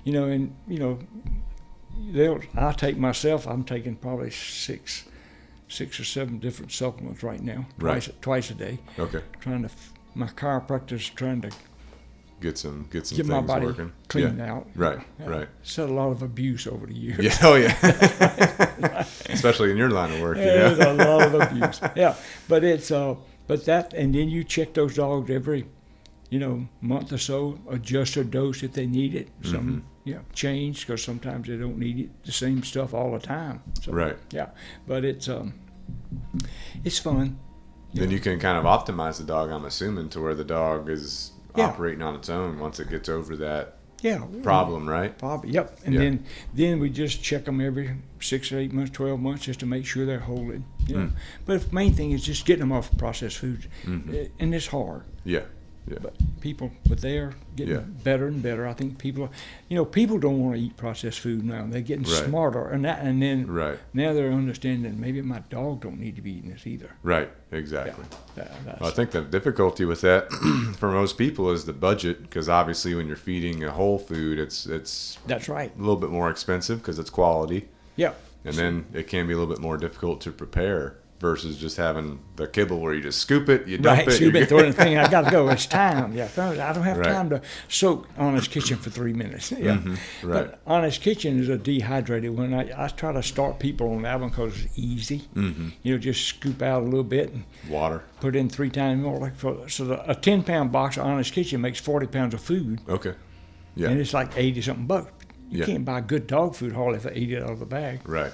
you know, and you know, I take myself. I'm taking probably six or seven different supplements right now, twice a day. Okay. My chiropractor's trying to Get some get things my body working. cleaned out. Right. Right. Said a lot of abuse over the years. Yeah. Oh yeah. Especially in your line of work. Yeah, You there's know? a lot of abuse. Yeah, but it's but that, and then you check those dogs every, you know, month or so, adjust their dose if they need it. Some change, because sometimes they don't need it, the same stuff all the time. So, Right. Yeah, but it's fun. Then you can kind of optimize the dog, I'm assuming, to where the dog is operating on its own once it gets over that problem, right? Probably, yep. And then we just check them every 6 or 8 months, 12 months, just to make sure they're holding. You know? But the main thing is just getting them off processed foods, and it's hard. Yeah. Yeah. But they're getting better and better. I think people don't want to eat processed food now. They're getting smarter, and then now they're understanding maybe my dog don't need to be eating this either. Right. Exactly. Yeah, Well, I think the difficulty with that for most people is the budget, because obviously when you're feeding a whole food, it's that's right. a little bit more expensive because it's quality. Yeah. And then it can be a little bit more difficult to prepare versus just having the kibble where you just scoop it, you dump it. Scoop it, throw it in the thing. I got to go. It's time. Yeah, I don't have Right. time to soak Honest Kitchen for 3 minutes. Yeah, Right. But Honest Kitchen is a dehydrated one. I try to start people on that one because it's easy. You know, just scoop out a little bit and Water. put in 3 times more. A 10-pound box of Honest Kitchen makes 40 pounds of food, Okay. Yeah. and it's like 80 something bucks. You Yeah. can't buy good dog food hardly for 80 out of the bag. Right.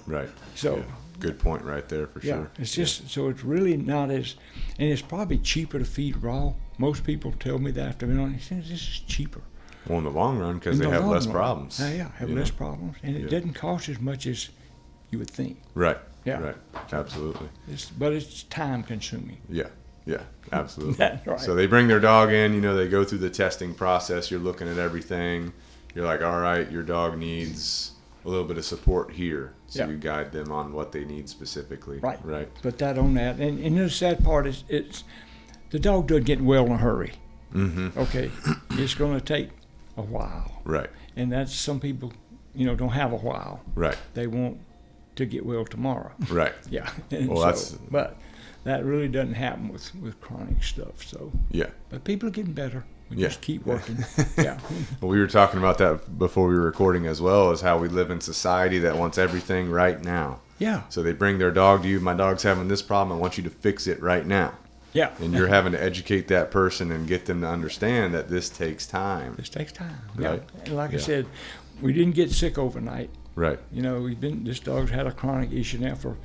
Right. So. Yeah. Good point right there for Yeah, sure. it's just so it's really not as, and it's probably cheaper to feed raw. Most people tell me that after being on it, this is cheaper. Well, in the long run, because In they the have long less run. problems. Have you less know? problems, and it doesn't cost as much as you would think. Right. Yeah. Right. Absolutely. But it's time consuming. Yeah. Yeah. Absolutely. That's right. So they bring their dog in, you know, they go through the testing process. You're looking at everything. You're like, all right, your dog needs a little bit of support here. So you guide them on what they need specifically. Right. Right. Put that on that, and the sad part is it's the dog doesn't get well in a hurry. Okay, it's going to take a while. Right. And that's some people, you know, don't have a while. Right. They want to get well tomorrow. Right. Yeah. And Well, but that really doesn't happen with chronic stuff. So. Yeah. But people are getting better. We Yeah. just keep working. Yeah. Well, we were talking about that before we were recording as well, as how we live in society that wants everything right now. Yeah. So they bring their dog to you. My dog's having this problem. I want you to fix it right now. Yeah. And you're having to educate that person and get them to understand that this takes time. This takes time. Right. Yeah. And like I said, we didn't get sick overnight. Right. You know, this dog's had a chronic issue now for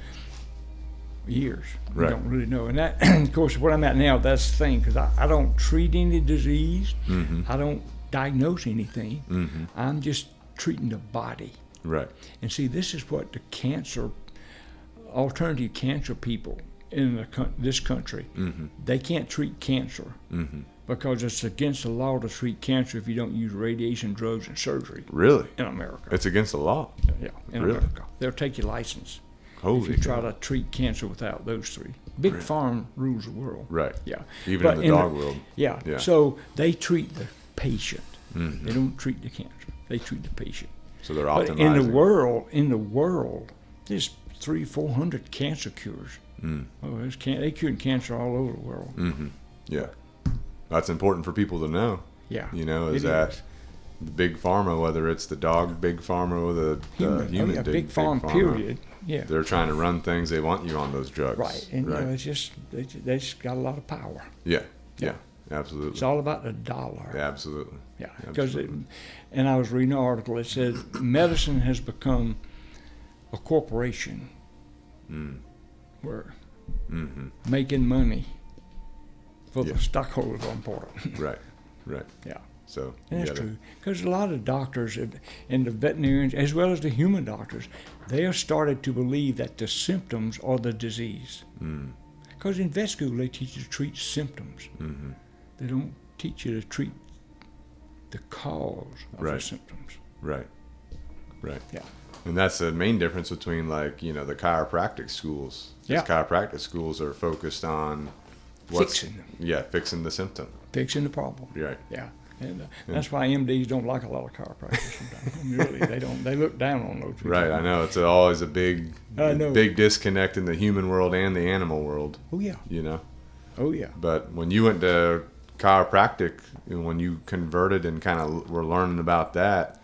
years. We Right. don't really know. And that, of course, where I'm at now, that's the thing, because I don't treat any disease. I don't diagnose anything. I'm just treating the body. Right. And see, this is what the alternative cancer people in this country, they can't treat cancer because it's against the law to treat cancer if you don't use radiation, drugs, and surgery Really? in America. It's against the law. Yeah, in Really? America. They'll take your license Holy if you try cow. to treat cancer without those 3. Big Farm rules the world. Right. Yeah. Even But in the dog world. Yeah. Yeah. So they treat the patient. They don't treat the cancer. They treat the patient. So they're But optimizing. in the world, there's 300-400 cancer cures. Oh, they cured cancer all over the world. Yeah. That's important for people to know. Yeah. You know, it is that the big pharma, whether it's the dog big pharma or the human big farm, pharma, period. Yeah. they're trying to run things. They want you on those drugs. Right. And you know, it's just they just got a lot of power. Yeah. Yeah. Absolutely. It's all about the dollar. Yeah, absolutely. Yeah, because and I was reading an article. It said medicine has become a corporation where making money for the stockholders are important. Right. Right. Yeah, So and that's true, because a lot of doctors and the veterinarians, as well as the human doctors, they have started to believe that the symptoms are the disease. Because in vet school, they teach you to treat symptoms. Mm-hmm. They don't teach you to treat the cause of the symptoms. Right. Right. Yeah. And that's the main difference between, like, you know, the chiropractic schools. Yeah. Chiropractic schools are focused on Fixing them. Yeah, fixing the symptom. Fixing the problem. Right. Yeah. And that's why MDs don't like a lot of chiropractors sometimes. I mean, really, they don't. They look down on those people. Right. I know. It's always a big disconnect in the human world and the animal world. Oh, yeah. You know? Oh, yeah. But when you went to chiropractic, when you converted and kind of were learning about that,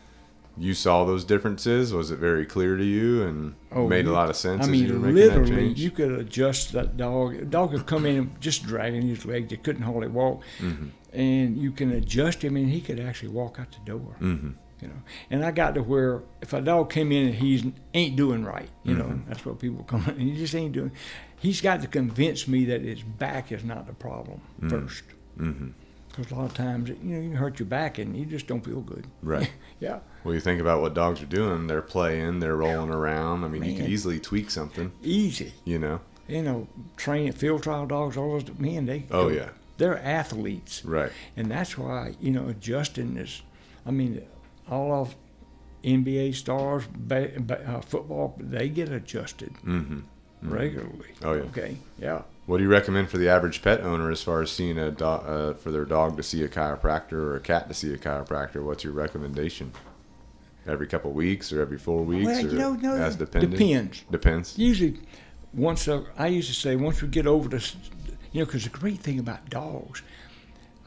you saw those differences? Was it very clear to you and made a lot of sense? I mean, as you were making literally, that change? you could adjust that dog. A dog could come in just dragging his legs. He couldn't hardly walk. Mm-hmm. And you can adjust him, and he could actually walk out the door. Mm-hmm. You know, and I got to where if a dog came in and he ain't doing right, you know, that's what people come in, and he just ain't doing. He's got to convince me that his back is not the problem first. Mm-hmm. Because a lot of times, you know, you can hurt your back and you just don't feel good. Right. Yeah. Well, you think about what dogs are doing. They're playing. They're rolling around. I mean, you could easily tweak something. Easy. You know? You know, train field trial dogs, all those, man, they're athletes. Right. And that's why, you know, adjusting is, I mean, all of NBA stars, football, they get adjusted regularly. Oh, yeah. Okay. Yeah. What do you recommend for the average pet owner as far as seeing a for their dog to see a chiropractor or a cat to see a chiropractor? What's your recommendation? Every couple of weeks or every 4 weeks? Well, you know, no, as dependent? Depends. Usually, I used to say once we get over this, you know, because the great thing about dogs,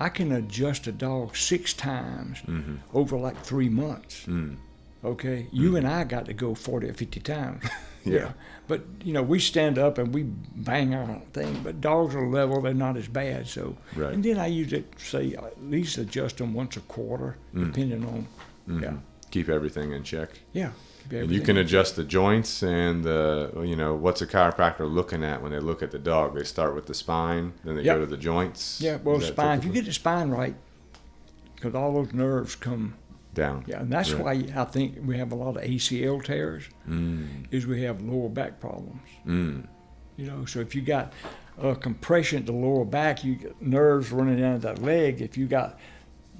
I can adjust a dog 6 times over like 3 months. Okay, you and I got to go 40 or 50 times. Yeah. But, you know, we stand up and we bang our thing, but dogs are level, they're not as bad. So, right. And then I usually say at least adjust them once a quarter, depending on, keep everything in check. Yeah. And you can adjust the joints and you know, what's a chiropractor looking at when they look at the dog? They start with the spine, then they go to the joints. Yeah, well, spine. If you get the spine right, because all those nerves come down. Yeah, and that's why I think we have a lot of ACL tears, is we have lower back problems. You know, so if you got compression at the lower back, you get nerves running down that leg. If you got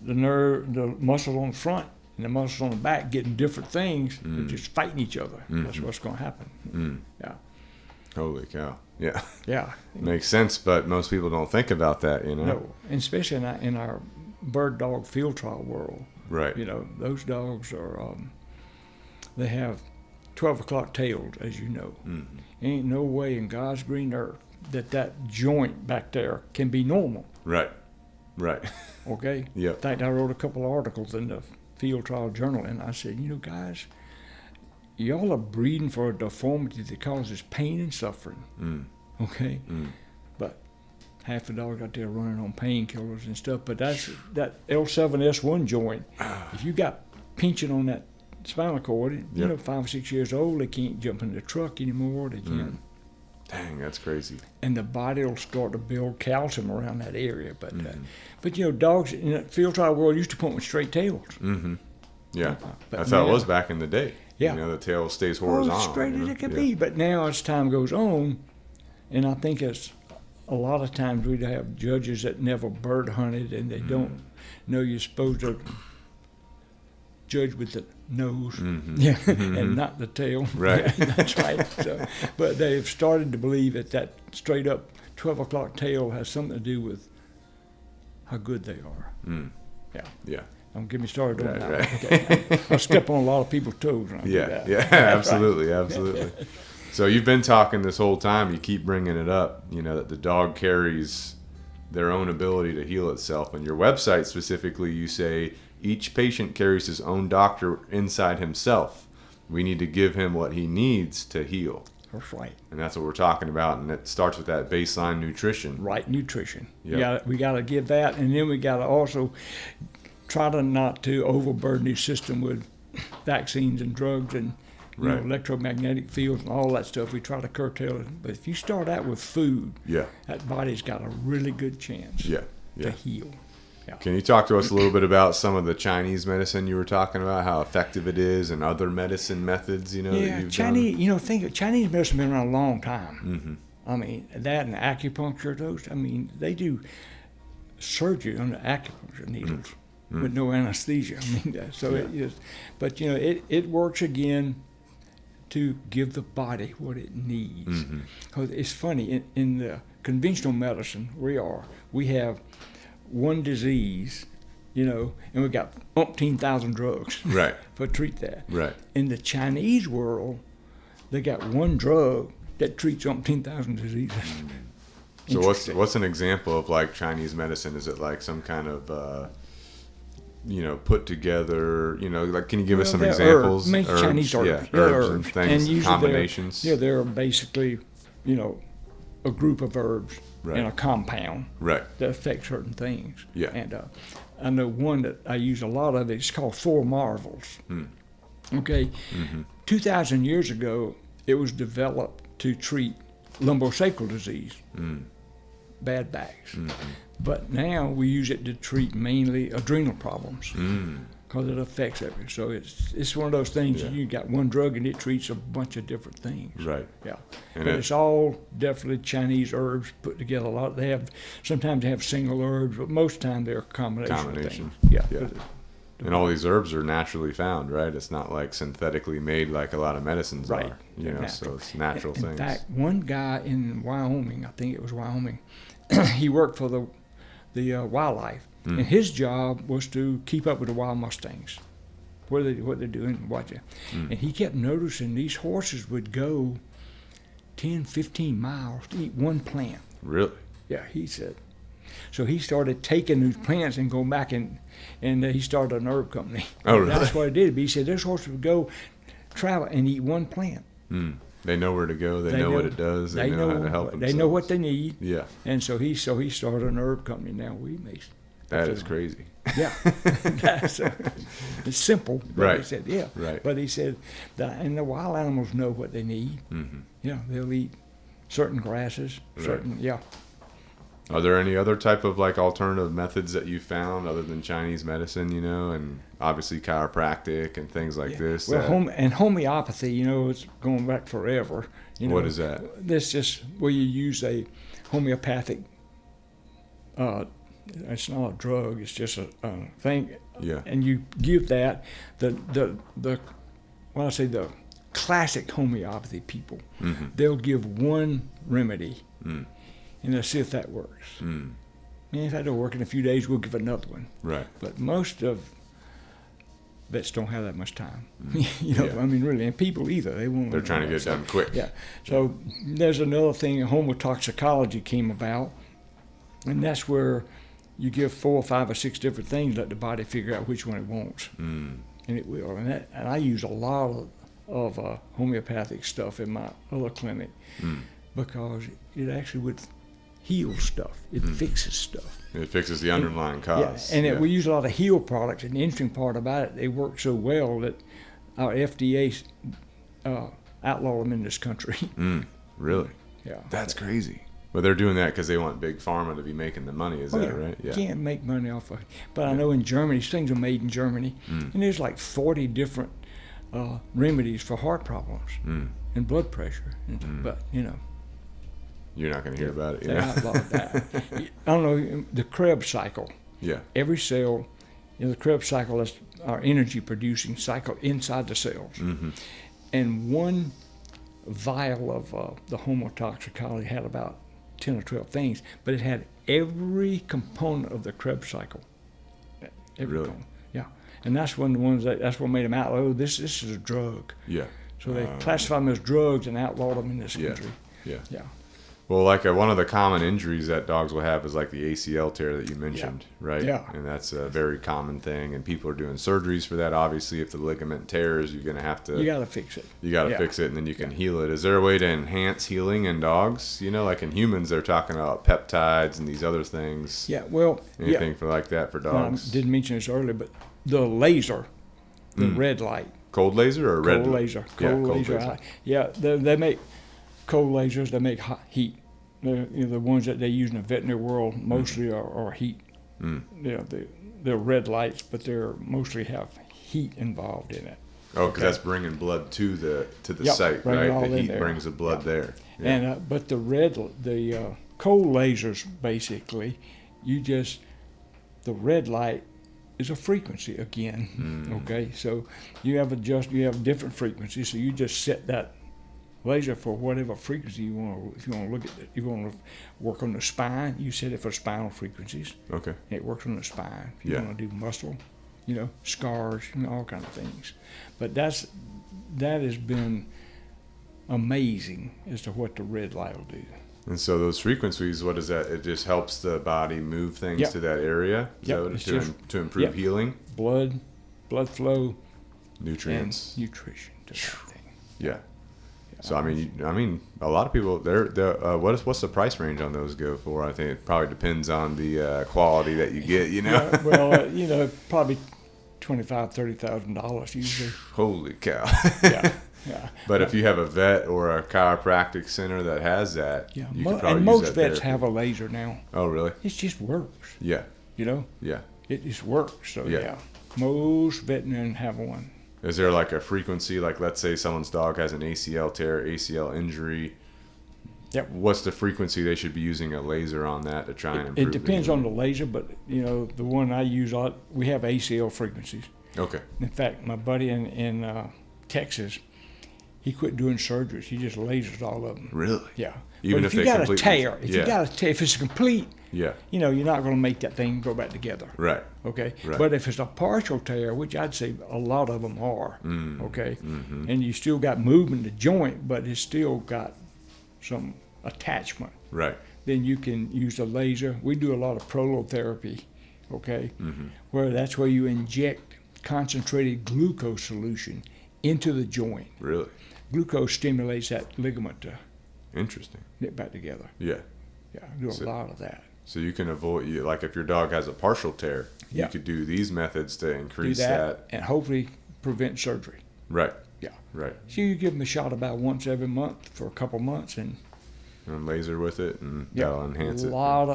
the muscle on the front and the muscles on the back getting different things, they're just fighting each other. That's what's going to happen. Yeah. Holy cow. Yeah. Yeah. Makes sense, but most people don't think about that, you know? No, and especially in our bird dog field trial world. Right. You know, those dogs are, they have 12 o'clock tails, as you know. Ain't no way in God's green earth that joint back there can be normal. Right. Right. Okay? Yep. In fact, I wrote a couple of articles in the Field Trial Journal, and I said, you know, guys, y'all are breeding for a deformity that causes pain and suffering. Okay? But half the dogs out there running on painkillers and stuff, but that's that L7S1 joint. If you got pinching on that spinal cord, you know, 5 or 6 years old, they can't jump in the truck anymore. They can't. Dang, that's crazy. And the body will start to build calcium around that area. But but you know, dogs in the field trial world used to put with straight tails. Yeah, but that's how it was back in the day. Yeah, you know, the tail stays horizontal. Straight as it can be. But now as time goes on, and I think it's a lot of times we have judges that never bird hunted and they don't know you're supposed to judge with the nose, and not the tail. Right. That's right. So, but they've started to believe that straight up 12 o'clock tail has something to do with how good they are. Yeah. Don't get me started on that. Right. Okay. I'll step on a lot of people's toes when I do that. Yeah, absolutely, absolutely. So you've been talking this whole time, you keep bringing it up, you know, that the dog carries their own ability to heal itself. On your website specifically, you say each patient carries his own doctor inside himself. We need to give him what he needs to heal. That's right. And that's what we're talking about, and it starts with that baseline nutrition. Right, nutrition. Yep. We got to give that, and then we got to also try to not to overburden his system with vaccines and drugs and you know, electromagnetic fields and all that stuff. We try to curtail it. But if you start out with food, that body's got a really good chance to heal. Can you talk to us a little bit about some of the Chinese medicine you were talking about, how effective it is, and other medicine methods, that you've Chinese, done? think of Chinese medicine been around a long time. Mm-hmm. I mean, that and acupuncture, they do surgery on the acupuncture needles with no anesthesia. It is, but it works again to give the body what it needs. Because it's funny, in the conventional medicine we have one disease, and we got umpteen thousand drugs Right. for treat that. Right. In the Chinese world, they got one drug that treats umpteen thousand diseases. So what's an example of like Chinese medicine? Is it like some kind of put together? Like, can you give us some examples? Chinese herbs, yeah, herbs and things, and combinations. They're basically a group of herbs in a compound that affect certain things. Yeah. And I know one that I use a lot of. It's called Four Marvels. Okay. 2,000 years ago, it was developed to treat lumbosacral disease, bad backs. But now we use it to treat mainly adrenal problems because it affects everything. So it's one of those things that you got one drug and it treats a bunch of different things. Right. Yeah. And But it's all definitely Chinese herbs put together a lot. Sometimes they have single herbs, but most of the time they're a combination of things. Yeah. And all these herbs are naturally found, right? It's not like synthetically made like a lot of medicines are, so it's natural things. In fact, one guy in Wyoming, I think it was Wyoming, he worked for the wildlife, and his job was to keep up with the wild mustangs, what they're doing, watch it. And he kept noticing these horses would go 10, 15 miles to eat one plant. Really? Yeah, he said. So he started taking those plants and going back and he started an herb company. Oh, really? That's what it did. But he said this horse would go travel and eat one plant. They know where to go. They know what it does. They know how to help themselves. They know what they need. Yeah. And so he started an herb company. Now we make. That is crazy. Yeah. It's simple. But He said, yeah. Right. But he said, and the wild animals know what they need. Yeah, they'll eat certain grasses. Yeah. Are there any other type of like alternative methods that you found other than Chinese medicine, and obviously chiropractic and things like this? Well, and homeopathy, it's going back forever. What is that? That's just where you use a homeopathic. It's not a drug; it's just a thing. Yeah. And you give that the classic homeopathy people. They'll give one remedy. And they'll see if that works. And if that don't work in a few days, we'll give another one. Right. But most of vets don't have that much time. Really, and people either. They're trying to get it done quick. Yeah. So there's another thing, homotoxicology came about, and that's where you give 4 or 5 or 6 different things, let the body figure out which one it wants. And it will. And I use a lot of homeopathic stuff in my other clinic because it actually would heal stuff. It fixes stuff. It fixes the underlying cause. Yeah, and we use a lot of heal products. And the interesting part about it, they work so well that our FDA outlawed them in this country. Really? Yeah. That's crazy. Well, they're doing that because they want big pharma to be making the money. Is that right? Yeah. You can't make money off of it. But I know in Germany, these things are made in Germany, and there's like 40 different remedies for heart problems and blood pressure. But you're not going to hear about it. They outlawed that. I don't know, the Krebs cycle. Yeah. Every cell, the Krebs cycle is our energy producing cycle inside the cells. And one vial of the homotoxicology had about 10 or 12 things, but it had every component of the Krebs cycle. Every component. Yeah. And that's one of the ones that's what made them outlaw. Oh, this is a drug. Yeah. So they classified them as drugs and outlawed them in this country. Yeah. Yeah. Well, like one of the common injuries that dogs will have is like the ACL tear that you mentioned, right? Yeah. And that's a very common thing, and people are doing surgeries for that. Obviously, if the ligament tears, you're going to have to... You got to fix it. You got to fix it, and then you can heal it. Is there a way to enhance healing in dogs? Like in humans, they're talking about peptides and these other things. Yeah, well... Anything for like that for dogs? I didn't mention this earlier, but the laser, the red light. Cold laser or red laser? Cold laser. Yeah, they make cold lasers. They make hot heat. The ones that they use in the veterinary world mostly are heat They're red lights, but they're mostly have heat involved in it. Oh, because that's bringing blood to the Yep, site, bring it right? all The in heat there. brings the blood there. Yeah. And but the cold lasers, basically, the red light is a frequency again. Okay, so you have different frequencies. So you just set that laser for whatever frequency you want. If you want to look at it, you want to work on the spine, you set it for spinal frequencies. Okay. And it works on the spine. If you want to do muscle, scars, all kinds of things. But that has been amazing as to what the red light will do. And so those frequencies, what is that? It just helps the body move things to that area? Is that what to improve healing? Blood flow, nutrients, and nutrition to that thing. Yeah. So I mean, a lot of people. What's the price range on those go for? I think it probably depends on the quality that you get. Probably $25,000-$30,000 usually. Holy cow! Yeah. But if you have a vet or a chiropractic center that has that, you could probably and use most that vets therapy. have a laser now. Oh, really? It just works. Yeah. Yeah. It just works. So most veterinarians have one. Is there like a frequency, like let's say someone's dog has an ACL tear, ACL injury? Yep. What's the frequency they should be using a laser on that to try and improve? It depends on the laser, but the one I use, we have ACL frequencies. Okay. In fact, my buddy in Texas, he quit doing surgeries. He just lasers all of them. Really? Yeah. Even but if you got a tear, if it's complete, you're not going to make that thing go back together. Right. Okay. Right. But if it's a partial tear, which I'd say a lot of them are, okay, and you still got movement in the joint, but it's still got some attachment. Right. Then you can use a laser. We do a lot of prolotherapy, okay, that's where you inject concentrated glucose solution into the joint. Really? Glucose stimulates that ligament to Interesting. get back together. Yeah. Yeah, do a lot of that. So you can avoid, like if your dog has a partial tear, you could do these methods to increase that. And hopefully prevent surgery. Right. Yeah. Right. So you give them a shot about once every month for a couple months, and laser with it, and that'll enhance it. A lot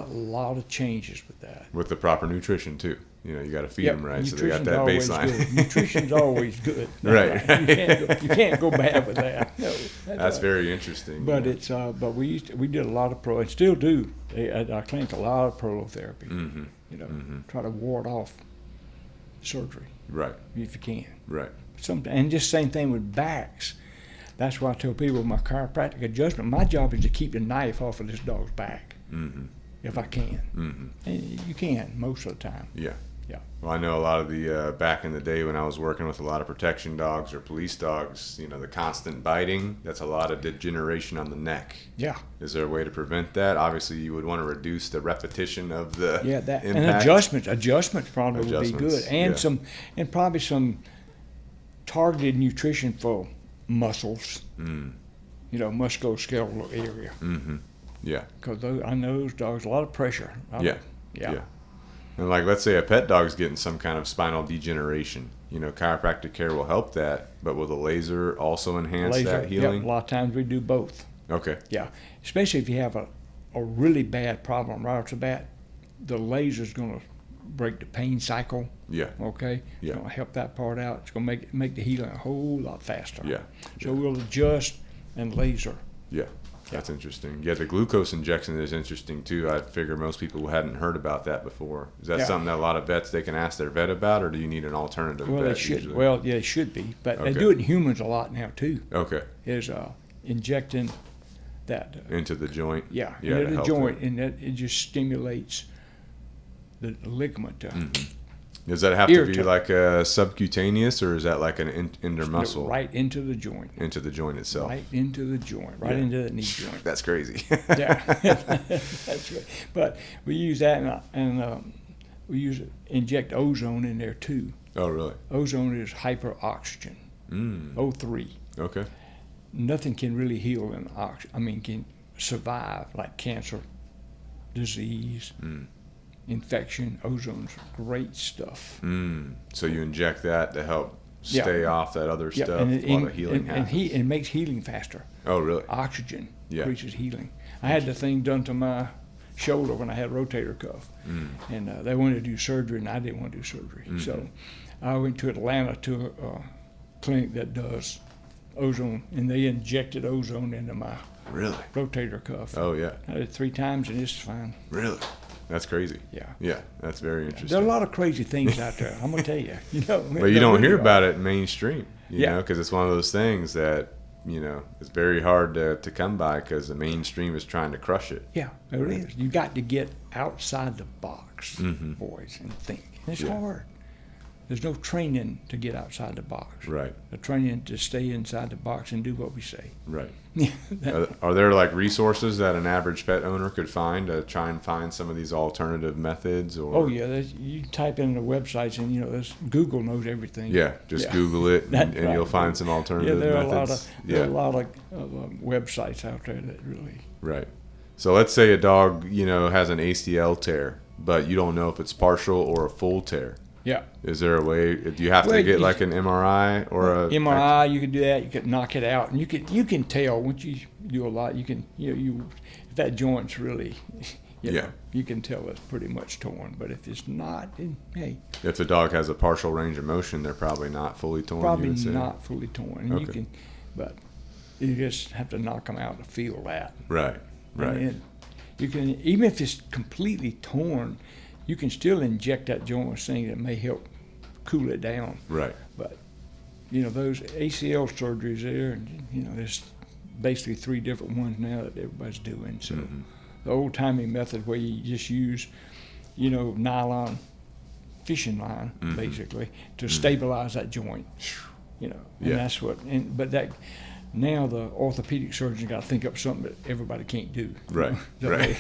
of changes with that. With the proper nutrition too. You got to feed them right, so they got that baseline. Good. Nutrition's always good. Right. You can't go bad with that. No, that's very interesting. But but we did a lot of and still do at our clinic, a lot of prolotherapy. Try to ward off surgery. Right. If you can. Right. And just same thing with backs. That's why I tell people my chiropractic adjustment. My job is to keep the knife off of this dog's back, if I can. And you can most of the time. Yeah. Yeah. Well, I know a lot of the back in the day when I was working with a lot of protection dogs or police dogs, the constant biting, that's a lot of degeneration on the neck. Yeah. Is there a way to prevent that? Obviously, you would want to reduce the repetition of the that impact. and adjustments probably would be good, and probably some targeted nutrition for muscles, musculoskeletal area. Yeah. Because I know those dogs, a lot of pressure. Yeah. And like, let's say a pet dog's getting some kind of spinal degeneration. Chiropractic care will help that, but will the laser also enhance that healing? Yeah, a lot of times we do both. Okay. Yeah, especially if you have a really bad problem right off the bat, the laser's going to break the pain cycle. Yeah. Okay. Yeah. It's going to help that part out. It's going to make the healing a whole lot faster. Yeah. So we'll adjust and laser. Yeah. That's interesting. Yeah, the glucose injection is interesting too. I figure most people hadn't heard about that before. Is that something that a lot of vets, they can ask their vet about, or do you need an alternative vet? They should. Usually? Well, yeah, they should be, but they do it in humans a lot now too. Okay. Is injecting that into the joint. Yeah, into the joint, and that it just stimulates the ligament. Does that have to be like a subcutaneous, or is that like an intermuscle? Right into the joint. Into the joint itself. Right into the joint. Right into the knee joint. That's crazy. Yeah, that's right. But we use that, and we inject ozone in there too. Oh, really? Ozone is hyperoxygen. O3. Okay. Nothing can really heal in oxygen. Can survive like cancer, disease. Infection. Ozone's great stuff. So you inject that to help stay off that other stuff while the healing happens. And it makes healing faster. Oh, really? Oxygen increases healing. I had the thing done to my shoulder when I had a rotator cuff, and they wanted to do surgery, and I didn't want to do surgery. So I went to Atlanta to a clinic that does ozone, and they injected ozone into my rotator cuff. Oh yeah. I did it 3 times, and it's fine. Really? That's crazy. Yeah. Yeah, that's very interesting. There are a lot of crazy things out there. I'm gonna tell you. You know. But you don't hear about it mainstream. You Yeah. know, because it's one of those things that, you know, it's very hard to come by because the mainstream is trying to crush it. Yeah, it is. You got to get outside the box, boys, and think. And it's hard. There's no training to get outside the box. Right. The training to stay inside the box and do what we say. Right. Yeah. Are there like resources that an average pet owner could find to try and find some of these alternative methods? Or Oh yeah, you type in the websites and Google knows everything. Yeah, just Google it and Right. you'll find some alternative there are methods. there are a lot of websites out there that really. Right. So let's say a dog, you know, has an ACL tear, but you don't know if it's partial or a full tear. Yeah. Is there a way? Do you have to get like an MRI or a MRI? You could do that. You could knock it out, and you can tell once you do a lot. You can if that joint's really, you can tell it's pretty much torn. But if it's not, then hey. If the dog has a partial range of motion, they're probably not fully torn. Probably you would say. not fully torn. Okay. You can, but you just have to knock them out to feel that. Right. Right. And you can, even if it's completely torn, you can still inject that joint with things that may help cool it down. Right. But you know, those ACL surgeries there, and you know, there's basically 3 different ones now that everybody's doing. So the old-timey method where you just use, you know, nylon fishing line basically to stabilize that joint. You know, and that's what. But that now the orthopedic surgeons got to think up something that everybody can't do. Right. Right.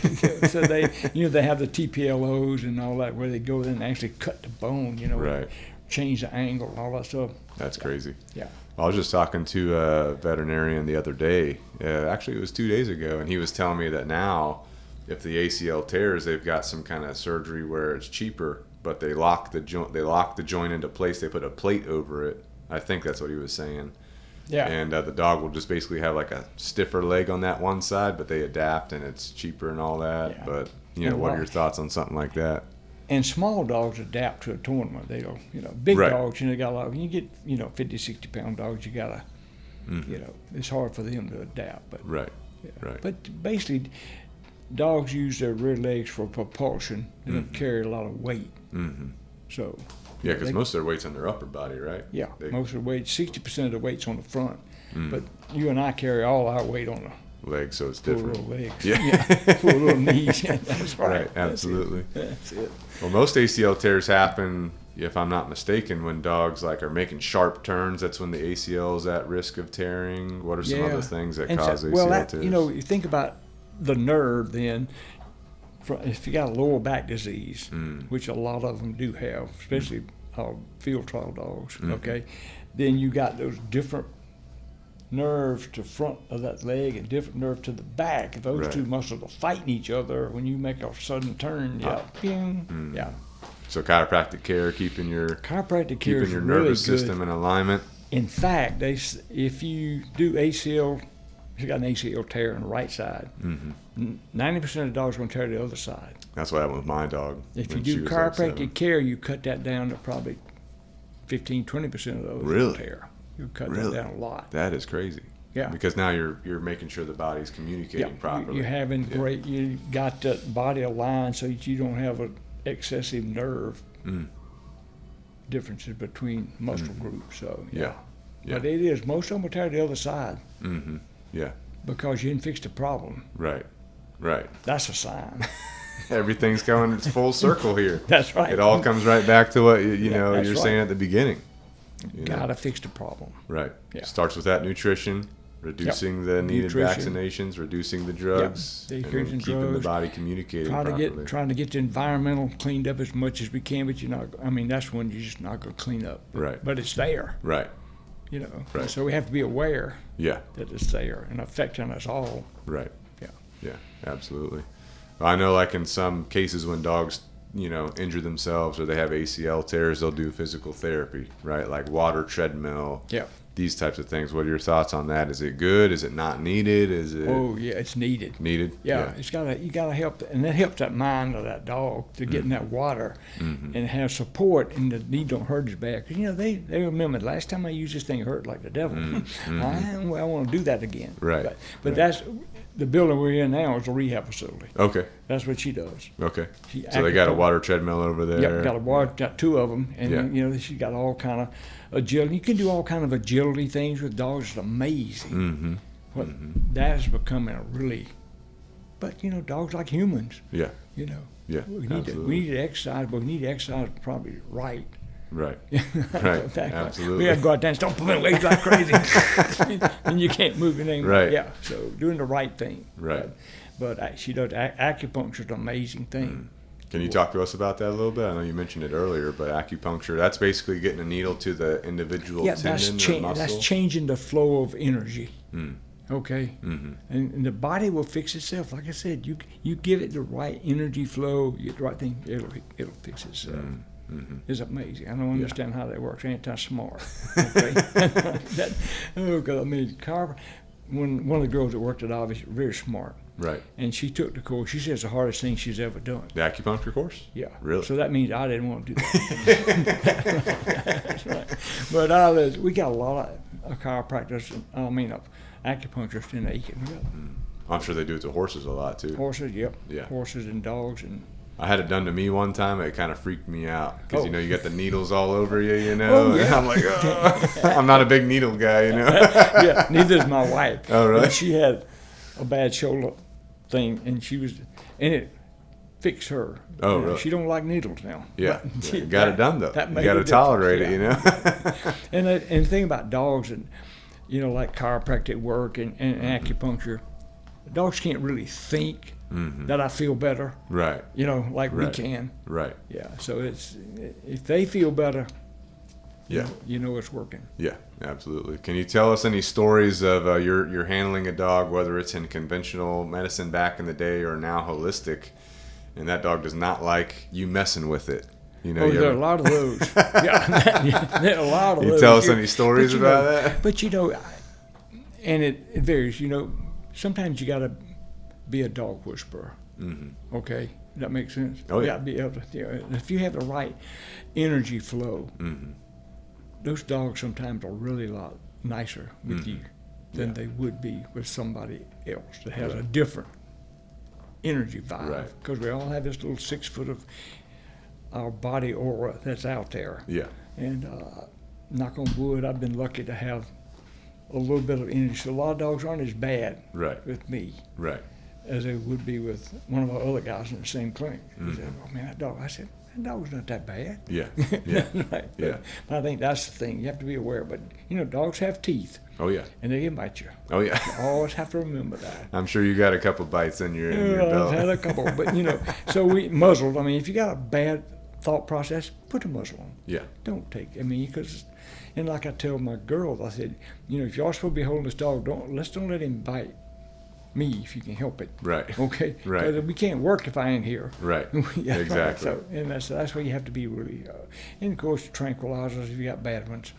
So they they have the TPLOs and all that where they go in and actually cut the bone. You know. Right. Change the angle and all that stuff. That's crazy. Yeah. I was just talking to a veterinarian the other day. Actually, it was 2 days ago, and he was telling me that now, if the ACL tears, they've got some kind of surgery where it's cheaper, but they lock the joint. They lock the joint into place. They put a plate over it. I think that's what he was saying. Yeah. And the dog will just basically have like a stiffer leg on that one side, but they adapt, and it's cheaper and all that. Yeah. But you know, what are your thoughts on something like that? And small dogs adapt to a tournament. They don't, big dogs, got a lot. When you get, 50, 60-pound dogs, you gotta, it's hard for them to adapt. But right. But basically, dogs use their rear legs for propulsion. They don't carry a lot of weight. So. Yeah, because most of their weight's on their upper body, right? Yeah, most of the weight, 60% of the weight's on the front. But you and I carry all our weight on the legs, so it's different. Little legs. Yeah. Poor little knees. That's right. Right, absolutely. That's it. Well, most ACL tears happen, if I'm not mistaken, when dogs are making sharp turns. That's when the ACL is at risk of tearing. What are some other things that cause ACL tears? You think about the nerve then. If you got a lower back disease, which a lot of them do have, especially field trial dogs, okay, then you got those different nerves to front of that leg and different nerve to the back. Those two muscles are fighting each other when you make a sudden turn. Yeah. So chiropractic care, keeping your really nervous system in alignment. In fact, if you do ACL, if you got an ACL tear on the right side, 90% of the dogs are going to tear the other side. That's what happened with my dog. If you do chiropractic care, you cut that down to probably 15, 20% of those will tear. You cut that down a lot. That is crazy. Yeah. Because now you're making sure the body's communicating properly. You're having you got that body aligned so that you don't have an excessive nerve differences between muscle groups. So but it is, most of them will tear the other side. Yeah. Because you didn't fix the problem. Right. That's a sign. Everything's going, it's full circle here. That's right. It all comes right back to what you're saying at the beginning. Gotta fix the problem. Right. Yeah. Starts with that nutrition, reducing the needed vaccinations, reducing the drugs, and then keeping the body communicating properly. Trying to get the environmental cleaned up as much as we can, but that's when you're just not gonna clean up. Right. But it's there. Right. Right. So we have to be aware that it's there and affecting us all. Right. Yeah, absolutely. Well, I know in some cases when dogs, injure themselves or they have ACL tears, they'll do physical therapy, right? Like water treadmill, these types of things. What are your thoughts on that? Is it good? Is it not needed? Is it Oh yeah, it's needed. needed? Yeah, you gotta help, and that helps that mind of that dog to get in that water and have support, and the knee don't hurt as bad. Because they remember the last time I used this thing, it hurt like the devil. I want to do that again. Right. But that's the building we're in now is a rehab facility. Okay. That's what she does. Okay. So they got a water treadmill over there. Yeah, got 2 of them, and she's got all kind of agility. You can do all kind of agility things with dogs. It's amazing. That is becoming a really, but dogs like humans. Yeah. Yeah. We need to exercise, but we need to exercise probably right. Right. Right. Absolutely. We got to go out there and start pulling legs like crazy, and you can't move it anymore. Right. Yeah. So doing the right thing. Right. But she does acupuncture is an amazing thing. Can you talk to us about that a little bit? I know you mentioned it earlier, but acupuncture, that's basically getting a needle to the individual tendon or muscle? That's changing the flow of energy. Okay? And the body will fix itself. Like I said, you give it the right energy flow, you get the right thing, it'll fix itself. It's amazing. I don't understand how that works. Ain't that smart? Okay? One of the girls that worked at Obvious, very smart. Right. And she took the course. She said it's the hardest thing she's ever done. The acupuncture course? Yeah. Really? So that means I didn't want to do that. That's right. But we got a lot of chiropractors, acupuncturists in Aiken. I'm sure they do it to horses a lot too. Horses, yep. Yeah. Horses and dogs. And I had it done to me one time. It kind of freaked me out because you got the needles all over you, Oh, yeah. And I'm like, oh. I'm not a big needle guy, Yeah, neither is my wife. Oh, really? But she had a bad shoulder thing, and it fixed her. Oh, really? She don't like needles now. Yeah, you got it done though. That You made got a to tolerate difference, it, And the thing about dogs and like chiropractic work and acupuncture, dogs can't really think that I feel better. Right. Like we Right. can. Right. Yeah. So if they feel better, Yeah. it's working. Yeah, absolutely. Can you tell us any stories of you're handling a dog, whether it's in conventional medicine back in the day or now holistic, and that dog does not like you messing with it? There are a lot of those. Yeah, there are a lot of those. You tell us any stories about that? But and it varies. Sometimes you got to be a dog whisperer. Okay, that makes sense. Oh, yeah. You got to be able to. If you have the right energy flow, those dogs sometimes are really a lot nicer with you than they would be with somebody else that has a different energy vibe. Right. Because we all have this little 6 foot of our body aura that's out there. Yeah. And knock on wood, I've been lucky to have a little bit of energy. So a lot of dogs aren't as bad with me as they would be with one of our other guys in the same clinic. He said, "Oh man, that dog." I said, "That dog's not that bad." Yeah. Yeah. Right. Yeah. But I think that's the thing. You have to be aware. But dogs have teeth. Oh yeah. And they can bite you. Oh yeah. You always have to remember that. I'm sure you got a couple bites in your belt. I've had a couple, but so we muzzled. If you got a bad thought process, put a muzzle on. Yeah. Don't take. because, and like I tell my girls, I said, if y'all supposed to be holding this dog, don't let him bite me if you can help it. Right. Okay. Right. Because we can't work if I ain't here. Right. Yeah, Exactly. Right. So, and that's why you have to be really, and of course tranquilizers if you got bad ones.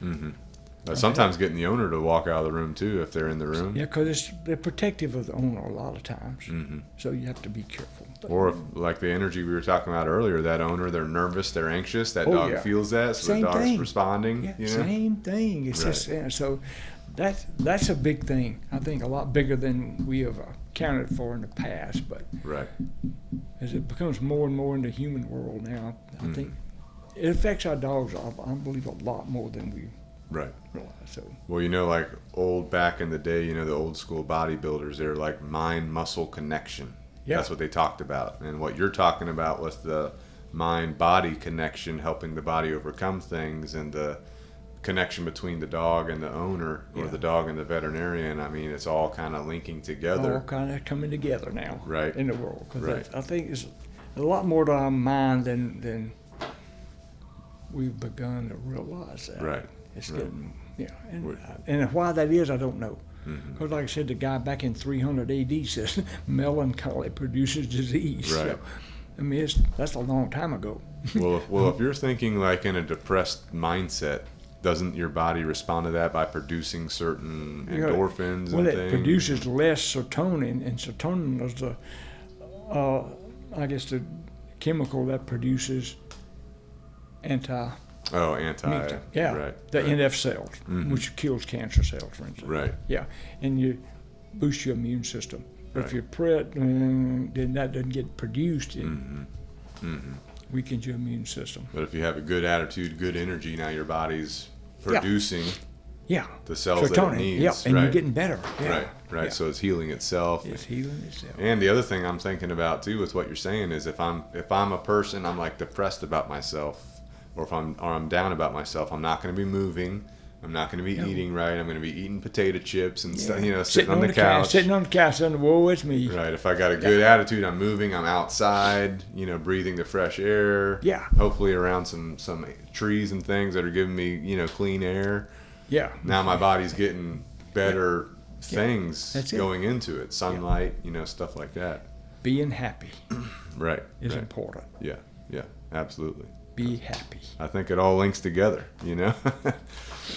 Sometimes getting the owner to walk out of the room too if they're in the room. Yeah, because they're protective of the owner a lot of times. So you have to be careful. Or if, like the energy we were talking about earlier, that owner, they're nervous, they're anxious, that dog feels that, so Same the dog's thing. responding. Yeah, same thing. It's just so that's a big thing. I think a lot bigger than we have accounted for in the past. But as it becomes more and more in the human world now, I think it affects our dogs, I believe, a lot more than we realize. So well, like old back in the day, the old school bodybuilders, they're like mind-muscle connection. Yeah. That's what they talked about. And what you're talking about was the mind-body connection, helping the body overcome things, and the connection between the dog and the owner, or the dog and the veterinarian. It's all kind of linking together. All kind of coming together now in the world. Right. I think it's a lot more to our mind than we've begun to realize that. Right. It's getting, and why that is, I don't know. Because like I said, the guy back in 300 AD says melancholy produces disease. Right. So, that's a long time ago. Well, if you're thinking like in a depressed mindset, doesn't your body respond to that by producing certain endorphins well, and it things? produces less serotonin, and serotonin is the, I guess, the chemical that produces anti. Yeah, right. The NF cells, which kills cancer cells, for instance. Right. Yeah, and you boost your immune system. But Right. if you're pret, then that doesn't get produced. It weakens your immune system. But if you have a good attitude, good energy, now your body's producing Yeah. the cells that serotonin. it needs. Yep, and right. you're getting better. Yeah. Right. Yeah. So it's healing itself. It's healing itself. And the other thing I'm thinking about too with what you're saying is if I'm a person, I'm like depressed about myself, or I'm down about myself, I'm not going to be moving. I'm not going to be eating right. I'm going to be eating potato chips and stuff, sitting on the couch. Sitting on the couch saying, "Whoa, it's me." Right. If I got a good attitude, I'm moving. I'm outside. Breathing the fresh air. Yeah. Hopefully around some trees and things that are giving me clean air. Yeah. Now my body's getting better things That's it. going into it. Sunlight. Stuff like that. Being happy Right. is right. important. Yeah. Yeah. Absolutely. Be happy. I think it all links together,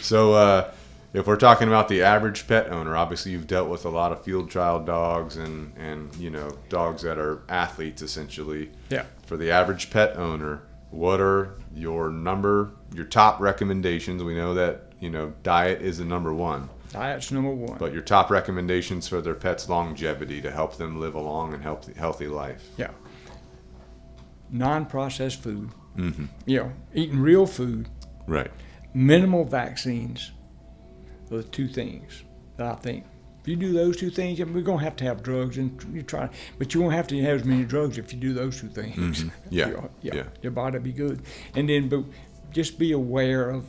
So if we're talking about the average pet owner, obviously you've dealt with a lot of field trial dogs and dogs that are athletes essentially. Yeah. For the average pet owner, what are your top recommendations? We know that, diet is the number one. Diet's number one. But your top recommendations for their pet's longevity to help them live a long and healthy life. Yeah. Non-processed food. Mm-hmm. Eating real food. Right. Minimal vaccines are the two things that I think. If you do those two things, we're going to have drugs, and but you won't have to have as many drugs if you do those two things. Mm-hmm. Yeah. Your body will be good. And then but just be aware of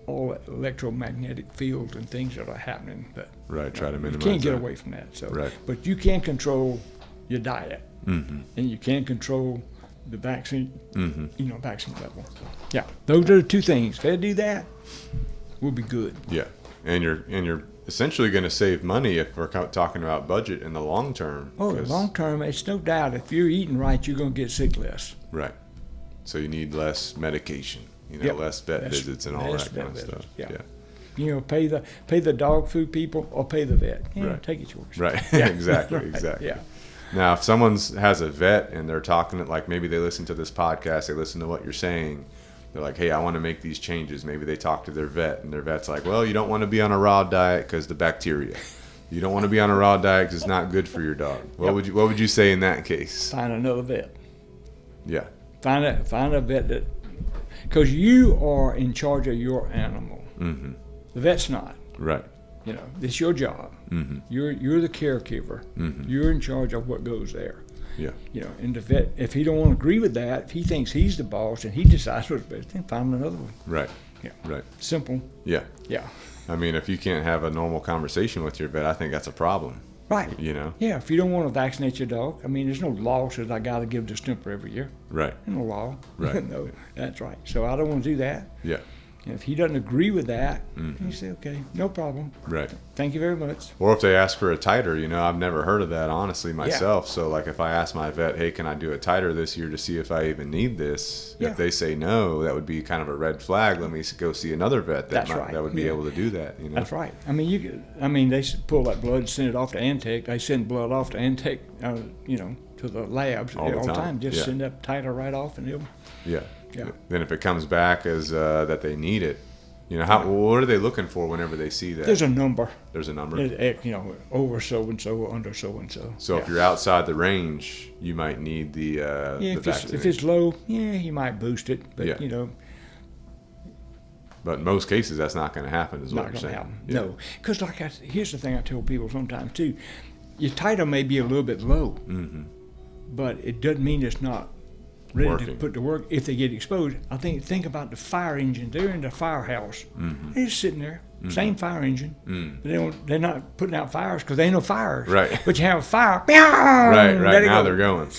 all the electromagnetic fields and things that are happening. But Right. Try to minimize you can't get that. away from that. So, Right. But you can control your diet, Mm-hmm. and you can control the vaccine, Mm-hmm. vaccine level. Yeah, those are the two things. If they do that, we'll be good. Yeah, and you're essentially going to save money if we're talking about budget in the long term. Oh, long term, it's no doubt. If you're eating right, you're going to get sick less. Right. So you need less medication, Yep. less vet Less- visits and all less that kind of vet stuff. visits, yeah. Pay the dog food people or pay the vet. Yeah, Right. take it yours. Right. Yeah. Exactly. Right. Exactly. Yeah. Now, if someone has a vet and they're talking, like maybe they listen to this podcast, they listen to what you're saying, they're like, hey, I want to make these changes. Maybe they talk to their vet, and their vet's like, well, you don't want to be on a raw diet because the bacteria. You don't want to be on a raw diet because it's not good for your dog. What would you say in that case? Find another vet. Yeah. Find a vet that, because you are in charge of your animal. Mm-hmm. The vet's not. Right. It's your job. Mm-hmm. You're the caregiver. Mm-hmm. You're in charge of what goes there. Yeah. And the vet, if he don't want to agree with that, if he thinks he's the boss and he decides what's best, then find another one. Right. Yeah. Right. Simple. Yeah. Yeah. I mean, if you can't have a normal conversation with your vet, I think that's a problem. Right. Yeah. If you don't want to vaccinate your dog, there's no law says I got to give distemper every year. Right. There's no law. Right. No, that's right. So I don't want to do that. Yeah. And if he doesn't agree with that, Mm-hmm. you say, okay, no problem. Right. Thank you very much. Or if they ask for a titer, I've never heard of that honestly myself. So like if I ask my vet, hey, can I do a titer this year to see if I even need this? Yeah. If they say no, that would be kind of a red flag. Let me go see another vet That's right. that would be Yeah. able to do that. That's right. They pull that blood and send it off to Antec. They send blood off to Antec, to the labs All the time. Just Yeah. send that titer right off, and they'll. Yeah. Yeah. Then if it comes back as that they need it, what are they looking for whenever they see that? There's a number. There's a number. Over so and so or under so and so. So if you're outside the range, you might need the vaccine. If it's low, you might boost it, but Yeah. But in most cases, that's not going to happen. Is what not you're going to saying? happen. No, because here's the thing I tell people sometimes too: your titer may be a little bit low, but it doesn't mean it's not ready to Working. put to work if they get exposed. I think about the fire engine. They're in the firehouse. They're just sitting there, same fire engine. But they're not putting out fires because there ain't no fires. Right. But you have a fire. Right. Let it Now go. they're going.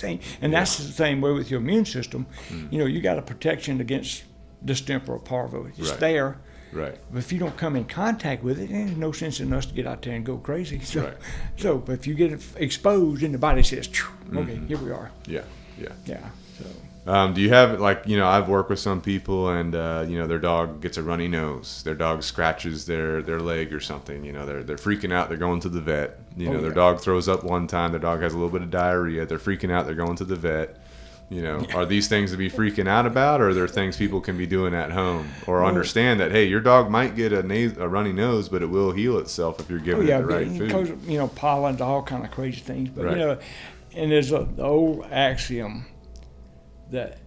And that's the same way with your immune system. You got a protection against distemper or parvo. It's Right. there. Right. But if you don't come in contact with it, there's no sense in us to get out there and go crazy. So, Right. But if you get exposed and the body says, okay, here we are. Yeah. Yeah. Yeah. So. Do you have, like, I've worked with some people and, their dog gets a runny nose. Their dog scratches their leg or something. They're freaking out. They're going to the vet. Their dog throws up one time. Their dog has a little bit of diarrhea. They're freaking out. They're going to the vet. Are these things to be freaking out about, or are there things people can be doing at home, or understand that, hey, your dog might get a runny nose, but it will heal itself if you're giving it the right food? Because, pollen's all kind of crazy things. But, Right. And there's the old axiom that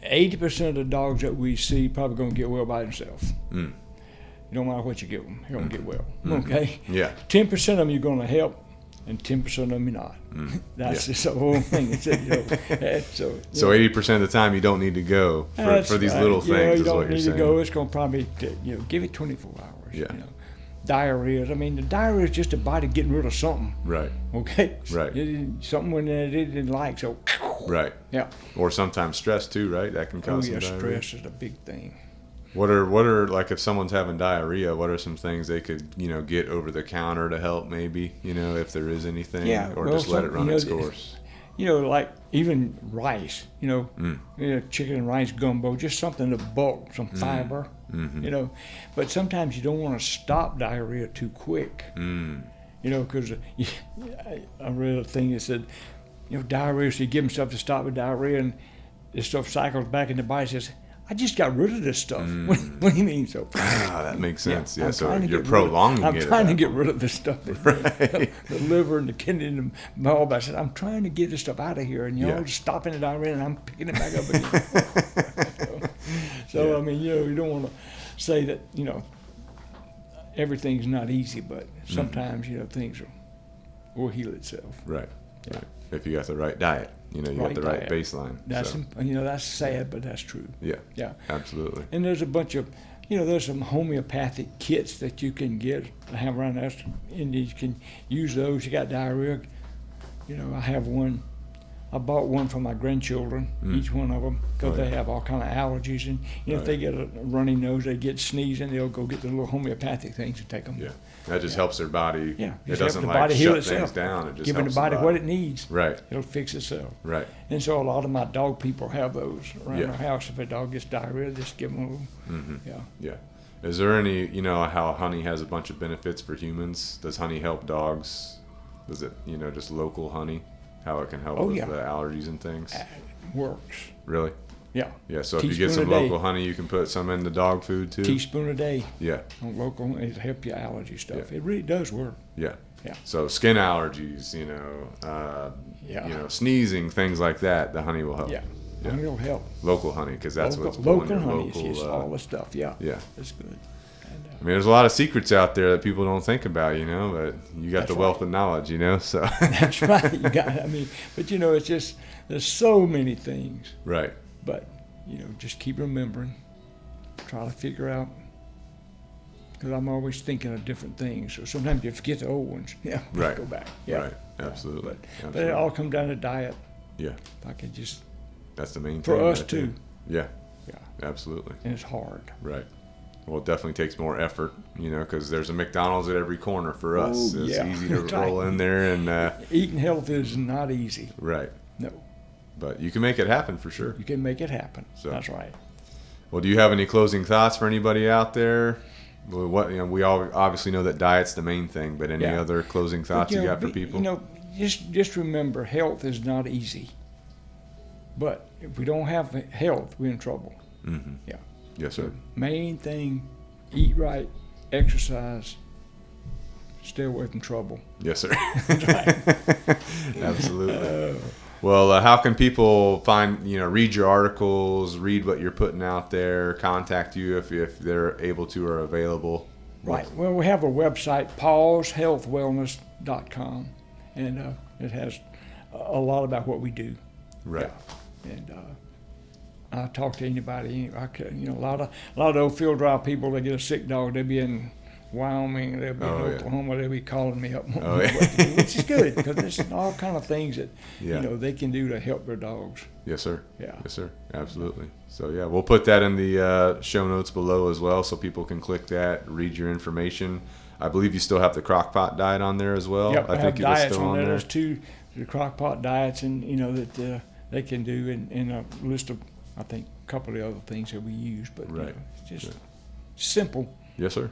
80% of the dogs that we see probably going to get well by themselves. Mm. It don't matter what you give them, they're going to get well. Mm. Okay? Yeah. 10% of them you're going to help, and 10% of them you're not. That's just the whole thing. So 80% of the time you don't need to go for these little things. You is what don't you're need saying. to go. It's going to probably give it 24 hours. Yeah. Diarrhea. I mean, the diarrhea is just a body getting rid of something. Right. Okay. Right. Something when it didn't like. So. Right. Yeah. Or sometimes stress too, right? That can cause some diarrhea. Stress is a big thing. What are like, if someone's having diarrhea, what are some things they could get over the counter to help, maybe, if there is anything, or just let it run its course? Like even rice, chicken and rice gumbo, just something to bulk, some fiber, But sometimes you don't want to stop diarrhea too quick, because I read a thing that said, diarrhea, so you give them stuff to stop the diarrhea, and this stuff cycles back in the body, says, I just got rid of this stuff. What do you mean? So that makes sense. Yeah, so you're prolonging it. I'm trying to get rid of this stuff. Right. The liver and the kidney and the bulb. I said, I'm trying to get this stuff out of here, and y'all just stopping the diarrhea, and I'm picking it back up again. I mean, you don't want to say that, everything's not easy, but sometimes, things will heal itself. Right. Yeah. Right. If you got the right diet. You got the right baseline. That's that's sad, but that's true. Yeah. Yeah. Absolutely. And there's a bunch of, there's some homeopathic kits that you can get to have around us, and you can use those. You got diarrhea. I have one. I bought one for my grandchildren, each one of them, because they have all kind of allergies, and if they get a runny nose, they get sneezing, they'll go get the little homeopathic things and take them. Yeah. That just helps their body. Yeah, it doesn't like shut things down. It just giving helps the body what it needs. Right. It'll fix itself. Right. And so a lot of my dog people have those around their house. If a dog gets diarrhea, just give them a little. Mm-hmm. Yeah. Yeah. Is there any, how honey has a bunch of benefits for humans? Does honey help dogs? Is it, just local honey? How it can help with the allergies and things? Works. Really? Yeah. Yeah, so if you get some local honey, you can put some in the dog food too? Teaspoon a day. Yeah. On local, it'll help your allergy stuff. It really does work. Yeah. Yeah. So skin allergies, sneezing, things like that, the honey will help. Yeah. Honey will help. Local honey, because that's what's local honey. It's all the stuff. Yeah. Yeah. That's good. And, I mean, there's a lot of secrets out there that people don't think about, but you got the wealth of knowledge, so. That's right. You got it. I mean, but it's just, there's so many things. Right. But, just keep remembering, try to figure out, because I'm always thinking of different things. So sometimes you forget the old ones. Yeah. Right. Go back. Yeah. Right. Absolutely. But it all comes down to diet. Yeah. If I could just. That's the main thing. For us too. Yeah. Yeah. Absolutely. And it's hard. Right. Well, it definitely takes more effort, because there's a McDonald's at every corner for us. It's easy to roll in there and. Eating healthy is not easy. Right. No. But you can make it happen for sure. You can make it happen. So. That's right. Well, do you have any closing thoughts for anybody out there? What we all obviously know that diet's the main thing, but any other closing thoughts you got for people? Just remember, health is not easy. But if we don't have health, we're in trouble. Mm-hmm. Yeah. Yes, sir. Main thing: eat right, exercise, stay away from trouble. Yes, sir. Absolutely. Well, how can people find, read your articles, read what you're putting out there, contact you if they're able to or available? Right. Well, we have a website, pawshealthwellness.com, and it has a lot about what we do. Right. Yeah. And I talk to anybody. A lot of old field drive people. They get a sick dog. They be in Wyoming, they'll be in Oklahoma, they'll be calling me up, which is good, because there's all kind of things that they can do to help their dogs. Yes, sir. Yeah. Yes, sir. Absolutely. So we'll put that in the show notes below as well, so people can click that, read your information. I believe you still have the crockpot diet on there as well. Yep, I think have diets still on there. There's two the crockpot diets, and they can do, and a list of, I think, a couple of other things that we use. But you Right. know, it's just simple. Yes, sir.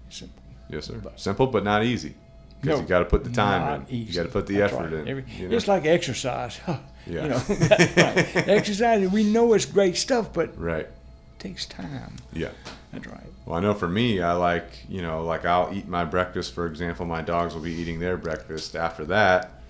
Simple. Yes, sir. But- Simple, but not easy. Because No, you got to put the time not in. easy. You got to put the That's effort right. in. You know? It's like exercise. Yeah. You know, right. Exercise, we know it's great stuff, but Right. it takes time. Yeah. That's right. Well, I know for me, I like, you know, like I'll eat my breakfast, for example. My dogs will be eating their breakfast. After that,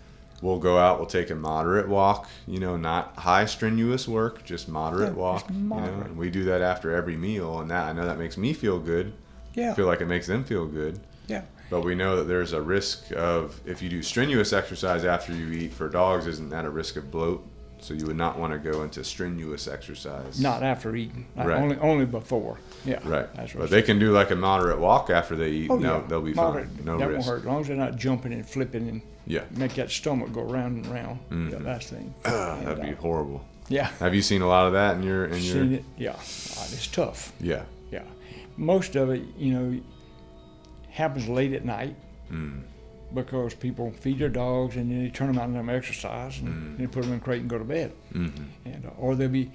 we'll go out, we'll take a moderate walk, you know, not high strenuous work, just moderate Yeah, walk. just moderate. You know, and we do that after every meal, and that I know that makes me feel good. Yeah. I feel like it makes them feel good. Yeah. But we know that there's a risk of, if you do strenuous exercise after you eat, for dogs, isn't that a risk of bloat? So you would not want to go into strenuous exercise. Not after eating. Like Right. only before. Yeah. Right. That's what But I'm they can do like a moderate walk after they eat. Oh, No, yeah. they'll be Moderate, fine. No that risk. won't hurt. As long as they're not jumping and flipping and Yeah. make that stomach go round and round. Mhm. Yeah, that's the thing. That'd be horrible. Yeah. Have you seen a lot of that in your? Seen it. Yeah. It's tough. Yeah. Yeah. Most of it, you know, happens late at night Mm. because people feed their dogs and then they turn them out and let them exercise and Mm. then put them in a crate and go to bed. Mm-hmm. And or they'll be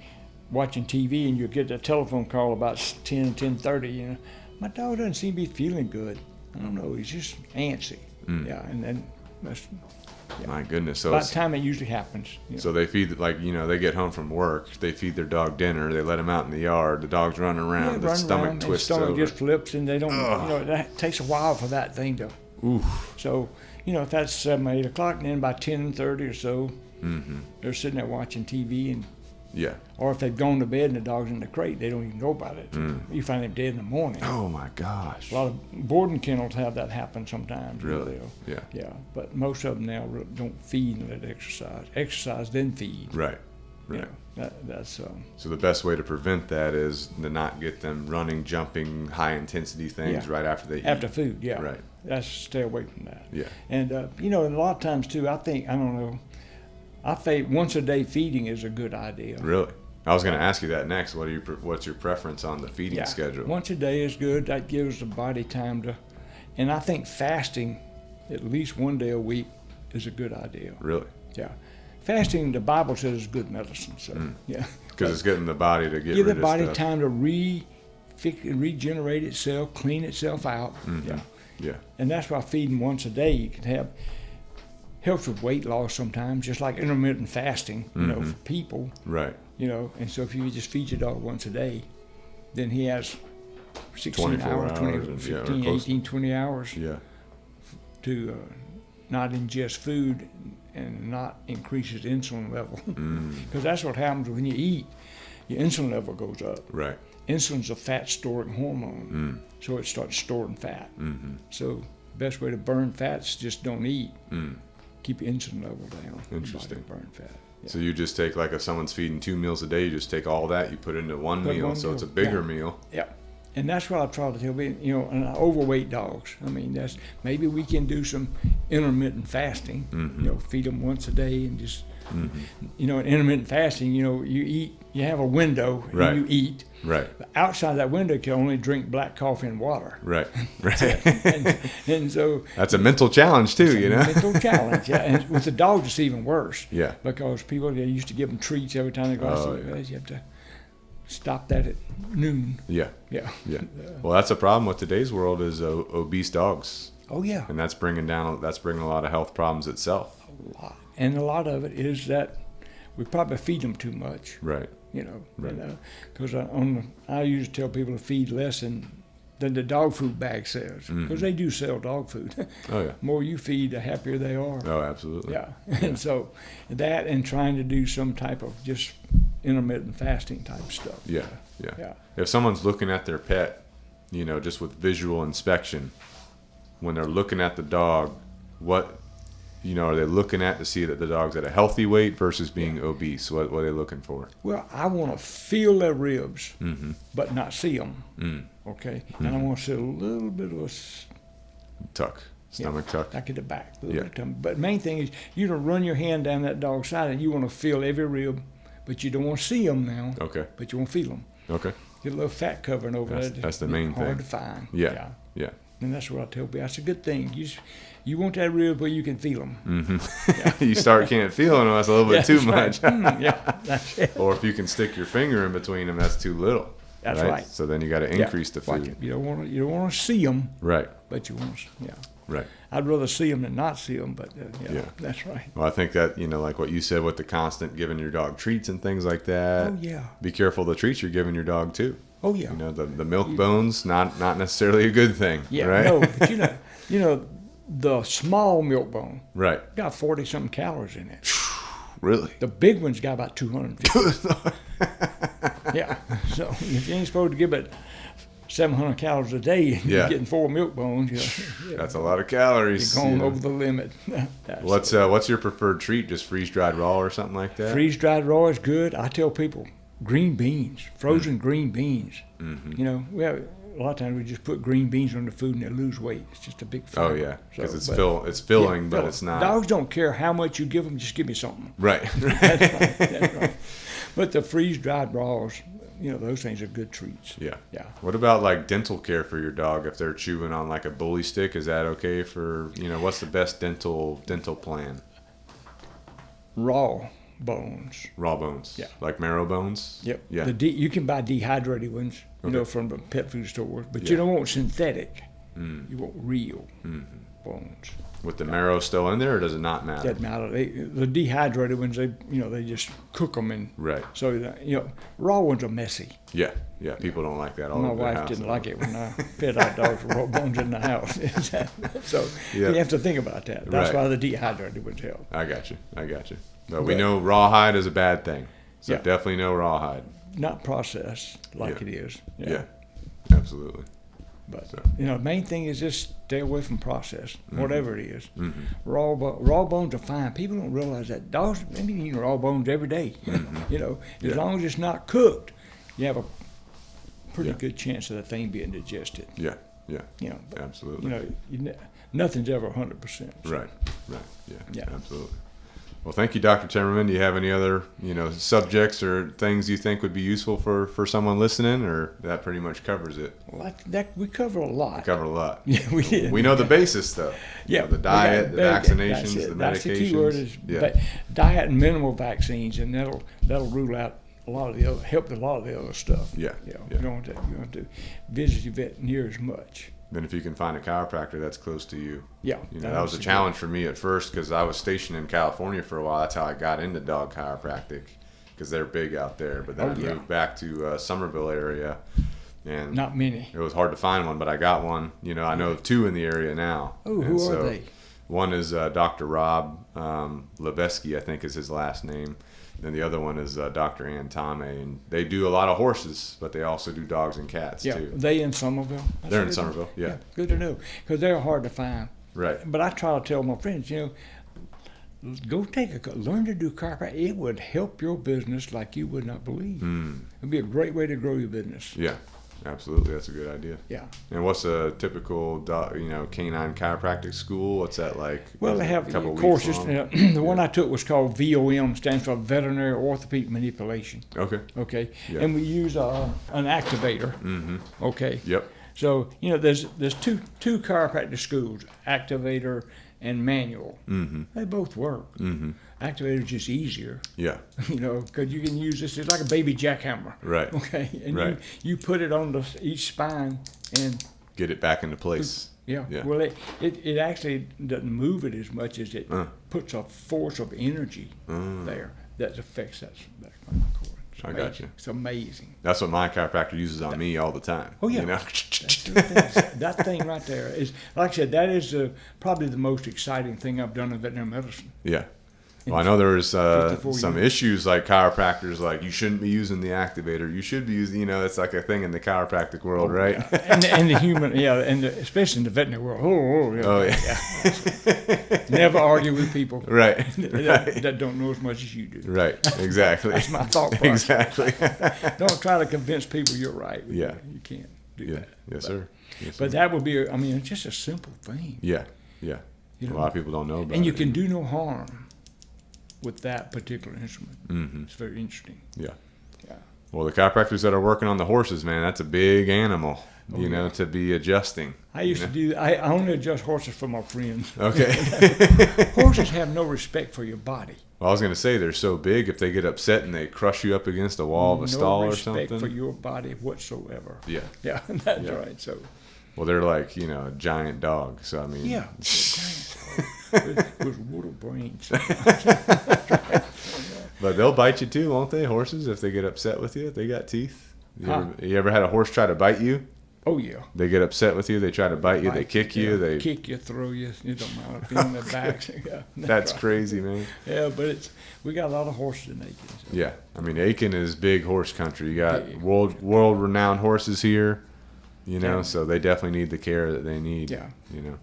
watching TV and you'll get a telephone call about 10:30. You know, my dog doesn't seem to be feeling good. I don't know. He's just antsy. Mm. Yeah, and then that's My goodness. So about it's, the time it usually happens. You know. so they feed, like, you know, they get home from work, they feed their dog dinner, they let him out in the yard, the dog's running around, the run stomach around, twists and the stomach over. just flips and they don't. Ugh. You know, that takes a while for that thing to. Oof. So, you know, if that's 7, 8 o'clock, then by 10:30 or so, Mm-hmm. they're sitting there watching TV, and Yeah. or if they've gone to bed and the dog's in the crate, they don't even know about it. Mm. You find them dead in the morning. Oh my gosh. A lot of boarding kennels have that happen sometimes. you know, Really? they'll- Yeah. Yeah, but most of them now don't feed and let exercise. Exercise, then feed. Right. You Right. know, that's So the best way to prevent that is to not get them running, jumping, high intensity things Yeah. right after they after eat. food. Yeah, Right. That's stay away from that. Yeah. And you know, and a lot of times too, I don't know. I think once a day feeding is a good idea. Really? I was going to ask you that next. What's your preference on the feeding Yeah, schedule? once a day is good. That gives the body time to, and I think fasting, at least one day a week, is a good idea. Really? Yeah, fasting, the Bible says, is good medicine. So yeah, Because it's getting the body to get give rid the body of stuff. time to regenerate itself, clean itself out. Mhm. Yeah, Yeah. and that's why feeding once a day you can have helps with weight loss sometimes, just like intermittent fasting. You know, Mhm. for people. Right. You know, and so if you just feed your dog once a day, then he has 16 24 hours, 20, hours, yeah, or 15, close. 18, 20 hours Yeah. to not ingest food and not increase his insulin level. Mm. Because that's what happens when you eat. Your insulin level goes up. Right. Insulin's a fat storing hormone, Mm. so it starts storing fat. Mm-hmm. So best way to burn fats, just don't eat. Mm. Keep your insulin level down. Interesting. Your body will burn fat. Yeah. So you just take, like, if someone's feeding 2 meals a day, you just take all that, you put it into one Put meal, one so meal, it's a bigger yeah. meal. Yeah, and that's what I try to tell people. You know, and overweight dogs. I mean, that's maybe we can do some intermittent fasting. Mhm. You know, feed them once a day and just. Mm-hmm. You know, in intermittent fasting, you know, you eat, you have a window, and Right. you eat. Right. But outside that window, you can only drink black coffee and water. Right. Right. And so That's a mental challenge too, it's you a know. mental challenge. Yeah, and with the dogs, it's even worse. Yeah. Because people, they used to give them treats every time they go Oh, outside. yeah. You have to stop that at noon. Yeah. Yeah. Yeah. Well, that's a problem with today's world is obese dogs, Oh yeah. and that's bringing a lot of health problems itself. A lot. And a lot of it is that we probably feed them too much. Right. You know, Right. because I usually tell people to feed less than the dog food bag says, because Mhm. they do sell dog food. Oh yeah. More you feed, the happier they are. Oh, absolutely. Yeah, and so that and trying to do some type of just intermittent fasting type stuff. Yeah. Yeah. Yeah. If someone's looking at their pet, you know, just with visual inspection, when they're looking at the dog, what, you know, are they looking at to see that the dog's at a healthy weight versus being obese? What are they looking for? Well, I want to feel their ribs, Mm-hmm. but not see them. Mm. Okay, and I want to see a little bit of Tuck. Stomach tuck. back at the back. A little Yeah. bit of tummy. But main thing is you don't run your hand down that dog's side, and you want to feel every rib, but you don't want to see them now. Okay. But you want to feel them. Okay. Get a little fat covering over That's- there. that's the main hard thing. to find. Yeah. Yeah. And that's what I tell people. That's a good thing. You want that rib where you can feel them. Mm-hmm. You can't feel them, that's a little bit too much. Yeah, that's it. Or if you can stick your finger in between them, that's too little. That's right. So then you got to increase the food. Like you don't want to see them. Right. But you want to, Right. I'd rather see them than not see them, but yeah, that's right. Well, I think that, like what you said with the constant giving your dog treats and things like that. Oh, yeah. Be careful the treats you're giving your dog, too. Oh, yeah. The milk bones, not necessarily a good thing. Yeah, right? no, but the small milk bone right. got 40-something calories in it. Really? The big one's got about 250. Yeah. So if you ain't supposed to give it 700 calories a day, you're getting 4 milk bones. That's a lot of calories. You're going over the limit. What's your preferred treat? Just freeze-dried raw or something like that? Freeze-dried raw is good. I tell people, green beans, frozen green beans. Mm-hmm. A lot of times we just put green beans on the food and they lose weight. It's just a big fiber. Oh yeah, because it's filling, but it's not. Dogs don't care how much you give them; just give me something. Right. That's right. But the freeze-dried raws, those things are good treats. Yeah. Yeah. What about like dental care for your dog? If they're chewing on like a bully stick, is that okay for what's the best dental plan? Raw bones. Raw bones. Yeah. Like marrow bones. Yep. Yeah. You can buy dehydrated ones, from the pet food stores, but you don't want synthetic. You want real bones. With the marrow still in there, or does it not matter? Doesn't matter. The dehydrated ones, they just cook them and right. So raw ones are messy. Yeah. Yeah. People don't like that. My wife didn't like it when I fed our dogs with raw bones in the house. So you have to think about that. That's why the dehydrated ones help. I got you. But we know rawhide is a bad thing. So definitely no rawhide. Not processed like it is. Yeah. Absolutely. But the main thing is just stay away from processed, whatever it is. Raw bones are fine. People don't realize that dogs maybe eat raw bones every day. As long as it's not cooked, you have a pretty good chance of the thing being digested. Yeah. Absolutely. Nothing's ever 100%. So. Right. Yeah. Absolutely. Well, thank you, Dr. Timmerman. Do you have any other, subjects or things you think would be useful for someone listening, or that pretty much covers it? Well, we cover a lot. We cover a lot. Yeah, we did. We know the basis, though. Yeah. The diet, the vaccinations, the medications. That's the key word is diet and minimal vaccines, and that'll rule out a lot of the other, help a lot of the other stuff. Yeah. You don't have to visit your vet near as much. Then if you can find a chiropractor that's close to you. Yeah. That was a challenge for me at first because I was stationed in California for a while. That's how I got into dog chiropractic because they're big out there. But then I moved back to Somerville area. And not many. It was hard to find one, but I got one. I know of 2 in the area now. Oh, who are they? One is Dr. Rob Levesky, I think is his last name. And the other one is Dr. Ann Tame, and they do a lot of horses, but they also do dogs and cats too. They in Somerville? They're in Somerville, yeah. Good to know, because they're hard to find. Right. But I try to tell my friends, go learn to do chiropractic. It would help your business like you would not believe. It'd be a great way to grow your business. Yeah. Absolutely, that's a good idea. Yeah. And what's a typical, canine chiropractic school? What's that like? Well, they have courses. The one I took was called VOM, stands for Veterinary Orthopedic Manipulation. Okay. Okay. Yeah. And we use an activator. Okay. Yep. So there's two chiropractic schools, activator and manual. They both work. Activator's just easier. Yeah. Because you can use this. It's like a baby jackhammer. Right. Okay. And you put it on each spine and get it back into place. Yeah. Well, it actually doesn't move it as much as it puts a force of energy there that affects that spinal cord. I got you. It's amazing. That's what my chiropractor uses on me all the time. Oh, yeah. That thing right there is, like I said, that is probably the most exciting thing I've done in veterinary medicine. Yeah. Well, I know there's some issues like chiropractors, like you shouldn't be using the activator. You should be using, it's like a thing in the chiropractic world, right? Yeah. And the human, and especially in the veterinary world. Yeah. Never argue with people. Right. That don't know as much as you do. Right. Exactly. That's my thought process. Exactly. Don't try to convince people you're right. Yeah. You can't do that. Yes, sir. But that would be, it's just a simple thing. Yeah. Yeah. A lot of people don't know about it. And you can do no harm with that particular instrument. It's very interesting. Yeah. Well, the chiropractors that are working on the horses, man, that's a big animal. you know, to be adjusting. I used to do. I only adjust horses for my friends. Okay. Horses have no respect for your body. Well, I was going to say, they're so big, if they get upset and they crush you up against a wall of a stall or something. No respect for your body whatsoever. Yeah. Yeah, that's right. So. Well, they're like, you know, a giant dog. So, I mean. Yeah. with little brains. But they'll bite you too, won't they? Horses, if they get upset with you, they got teeth. You ever had a horse try to bite you? Oh yeah. They get upset with you. They try to bite you. They kick you. They kick you, throw you. You don't mind being in the back. Yeah, that's right. crazy, man. Yeah, but we got a lot of horses in Aiken. So. Yeah, I mean Aiken is big horse country. You got world renowned horses here. You know, so they definitely need the care that they need. Yeah. You know,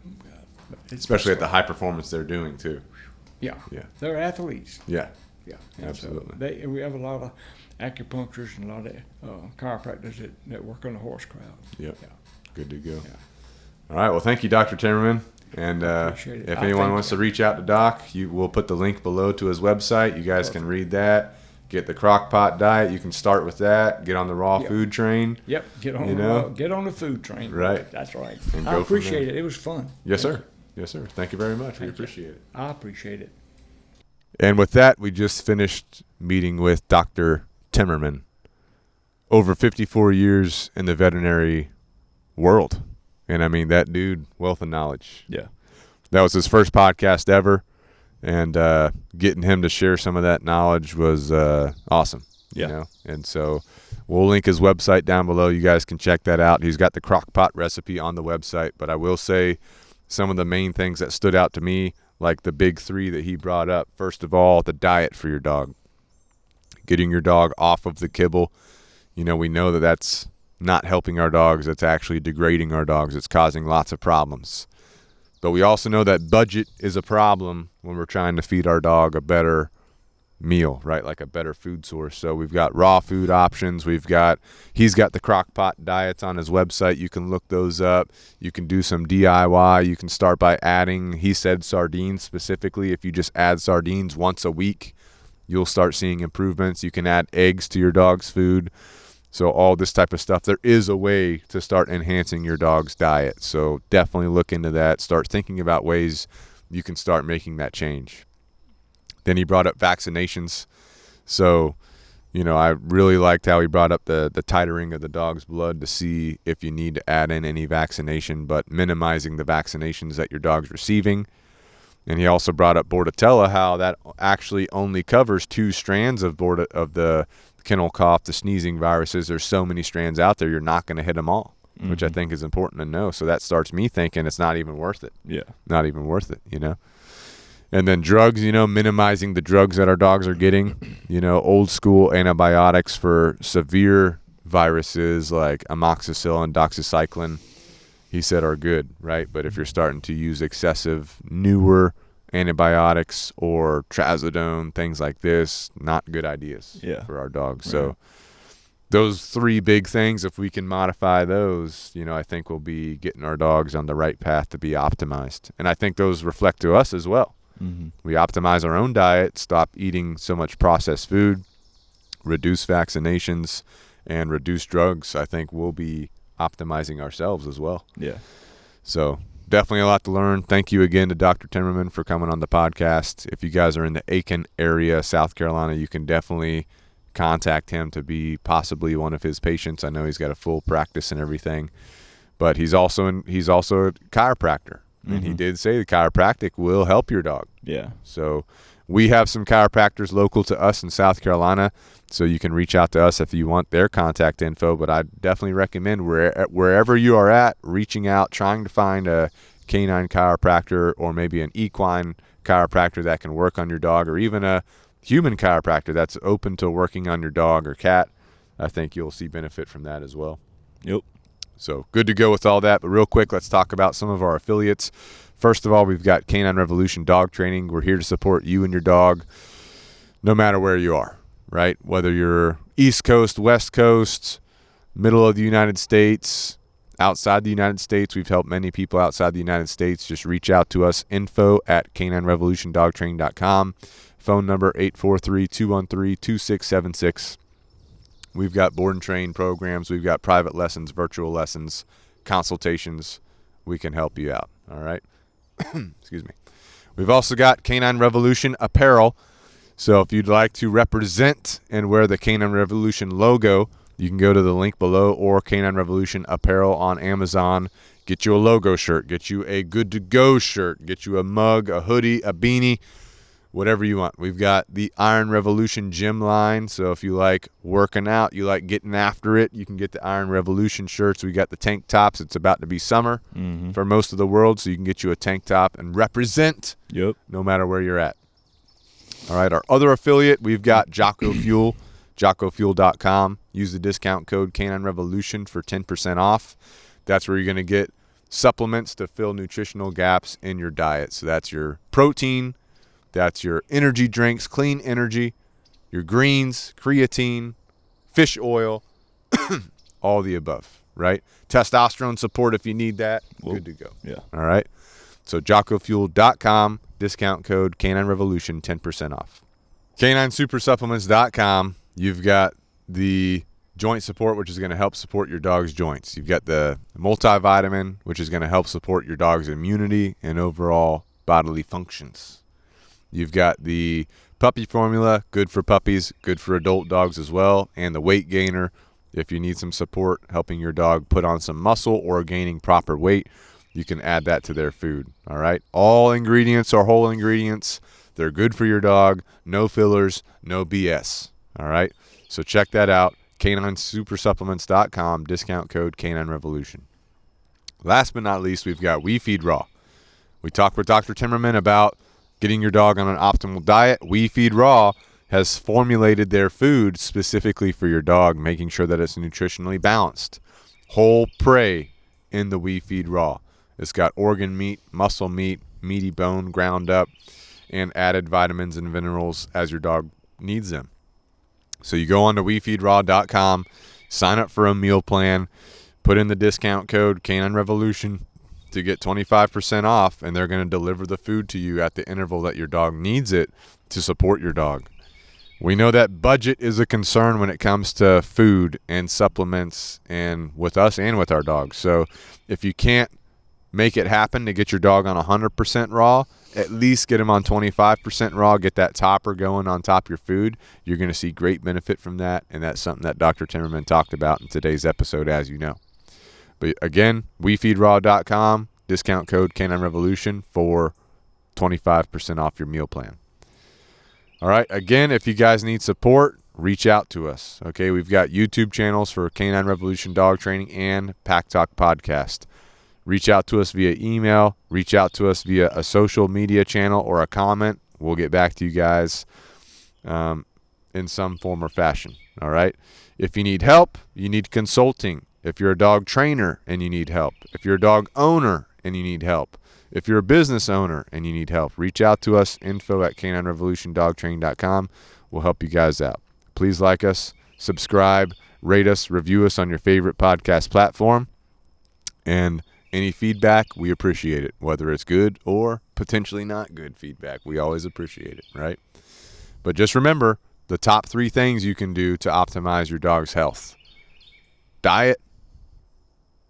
especially at the high performance they're doing too. Yeah. Yeah. They're athletes. Yeah. Yeah. Absolutely. So we have a lot of acupuncturists and a lot of chiropractors that work on the horse crowd. Yep. Yeah. Good to go. Yeah. All right. Well, thank you, Dr. Timmerman. And if anyone wants to reach out to Doc, we'll put the link below to his website. You guys can read that. Get the crock pot diet. You can start with that. Get on the raw food train. Yep. Get on the food train. Right. That's right. And I appreciate it. It was fun. Yes, sir. Yes, sir. Thank you very much. We appreciate it. I appreciate it. And with that, we just finished meeting with Dr. Timmerman. Over 54 years in the veterinary world. And I mean, that dude, wealth of knowledge. Yeah. That was his first podcast ever. And getting him to share some of that knowledge was awesome. Yeah. You know? And so we'll link his website down below. You guys can check that out. He's got the crock pot recipe on the website. But I will say some of the main things that stood out to me, like the big three that he brought up. First of all, the diet for your dog. Getting your dog off of the kibble. You know, we know that that's not helping our dogs. It's actually degrading our dogs. It's causing lots of problems. But we also know that budget is a problem when we're trying to feed our dog a better meal, right? Like a better food source. So we've got raw food options. He's got the crock pot diets on his website. You can look those up. You can do some DIY. You can start by adding, he said sardines specifically. If you just add sardines once a week, you'll start seeing improvements. You can add eggs to your dog's food. So all this type of stuff, there is a way to start enhancing your dog's diet. So definitely look into that. Start thinking about ways you can start making that change. Then he brought up vaccinations. So, you know, I really liked how he brought up the titering of the dog's blood to see if you need to add in any vaccination, but minimizing the vaccinations that your dog's receiving. And he also brought up Bordetella, how that actually only covers 2 strands of the kennel cough, the sneezing viruses. There's so many strands out there, you're not going to hit them all, which I think is important to know. So that starts me thinking it's not even worth it. Yeah. Not even worth it, you know. And then drugs, you know, minimizing the drugs that our dogs are getting, you know, old school antibiotics for severe viruses like amoxicillin, doxycycline, he said are good, right? But if you're starting to use excessive newer antibiotics or trazodone, things like this, not good ideas for our dogs. Right. So those 3 big things, if we can modify those, you know, I think we'll be getting our dogs on the right path to be optimized. And I think those reflect to us as well. Mm-hmm. We optimize our own diet, stop eating so much processed food, reduce vaccinations, and reduce drugs. I think we'll be optimizing ourselves as well. Yeah. So definitely a lot to learn. Thank you again to Dr. Timmerman for coming on the podcast. If you guys are in the Aiken area, South Carolina, you can definitely contact him to be possibly one of his patients. I know he's got a full practice and everything, but he's also a chiropractor. And he did say the chiropractic will help your dog. Yeah. So we have some chiropractors local to us in South Carolina, so you can reach out to us if you want their contact info. But I definitely recommend wherever you are at, reaching out, trying to find a canine chiropractor or maybe an equine chiropractor that can work on your dog, or even a human chiropractor that's open to working on your dog or cat. I think you'll see benefit from that as well. Yep. So good to go with all that. But real quick, let's talk about some of our affiliates. First of all, we've got Canine Revolution Dog Training. We're here to support you and your dog no matter where you are, right? Whether you're East Coast, West Coast, middle of the United States, outside the United States. We've helped many people outside the United States. Just reach out to us, info@caninerevolutiondogtraining.com. Phone number 843-213-2676. We've got board and train programs. We've got private lessons, virtual lessons, consultations. We can help you out. All right. Excuse me. We've also got Canine Revolution Apparel. So if you'd like to represent and wear the Canine Revolution logo, you can go to the link below, or Canine Revolution Apparel on Amazon. Get you a logo shirt. Get you a good to go shirt. Get you a mug, a hoodie, a beanie, whatever you want. We've got the Iron Revolution gym line. So if you like working out, you like getting after it, you can get the Iron Revolution shirts. We got the tank tops. It's about to be summer for most of the world, so you can get you a tank top and represent no matter where you're at. All right, our other affiliate, we've got JOCKOFUEL, JOCKOFUEL.com. Use the discount code Canine Revolution for 10% off. That's where you're going to get supplements to fill nutritional gaps in your diet. So that's your protein, that's your energy drinks, clean energy, your greens, creatine, fish oil, all the above, right? Testosterone support if you need that. Good to go. Yeah. All right. So JOCKOFUEL.com, discount code Canine Revolution, 10% off. CanineSuperSupplements.com, you've got the joint support, which is going to help support your dog's joints. You've got the multivitamin, which is going to help support your dog's immunity and overall bodily functions. You've got the puppy formula, good for puppies, good for adult dogs as well, and the weight gainer, if you need some support helping your dog put on some muscle or gaining proper weight, you can add that to their food. All right. All ingredients are whole ingredients. They're good for your dog. No fillers, no BS. All right. So check that out. CanineSuperSupplements.com, discount code Canine Revolution. Last but not least, we've got We Feed Raw. We talked with Dr. Timmerman about getting your dog on an optimal diet. We Feed Raw has formulated their food specifically for your dog, making sure that it's nutritionally balanced. Whole prey in the We Feed Raw. It's got organ meat, muscle meat, meaty bone ground up, and added vitamins and minerals as your dog needs them. So you go on to WeFeedRaw.com, sign up for a meal plan, put in the discount code Canine Revolution to get 25% off, and they're going to deliver the food to you at the interval that your dog needs it to support your dog. We know that budget is a concern when it comes to food and supplements, and with us and with our dogs. So if you can't make it happen to get your dog on 100% raw, at least get him on 25% raw, get that topper going on top of your food. You're going to see great benefit from that, and that's something that Dr. Timmerman talked about in today's episode, as you know. But again, WeFeedRaw.com, discount code Canine Revolution for 25% off your meal plan. All right, again, if you guys need support, reach out to us. Okay, we've got YouTube channels for Canine Revolution Dog Training and Pack Talk Podcast. Reach out to us via email. Reach out to us via a social media channel or a comment. We'll get back to you guys in some form or fashion. All right. If you need help, you need consulting. If you're a dog trainer and you need help. If you're a dog owner and you need help. If you're a business owner and you need help, reach out to us, info@caninerevolutiondogtraining.com. We'll help you guys out. Please like us, subscribe, rate us, review us on your favorite podcast platform. And any feedback, we appreciate it, whether it's good or potentially not good feedback. We always appreciate it, right? But just remember the top 3 things you can do to optimize your dog's health. Diet,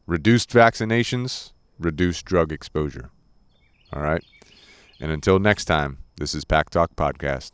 reduced vaccinations, reduced drug exposure. All right? And until next time, this is Pack Talk Podcast.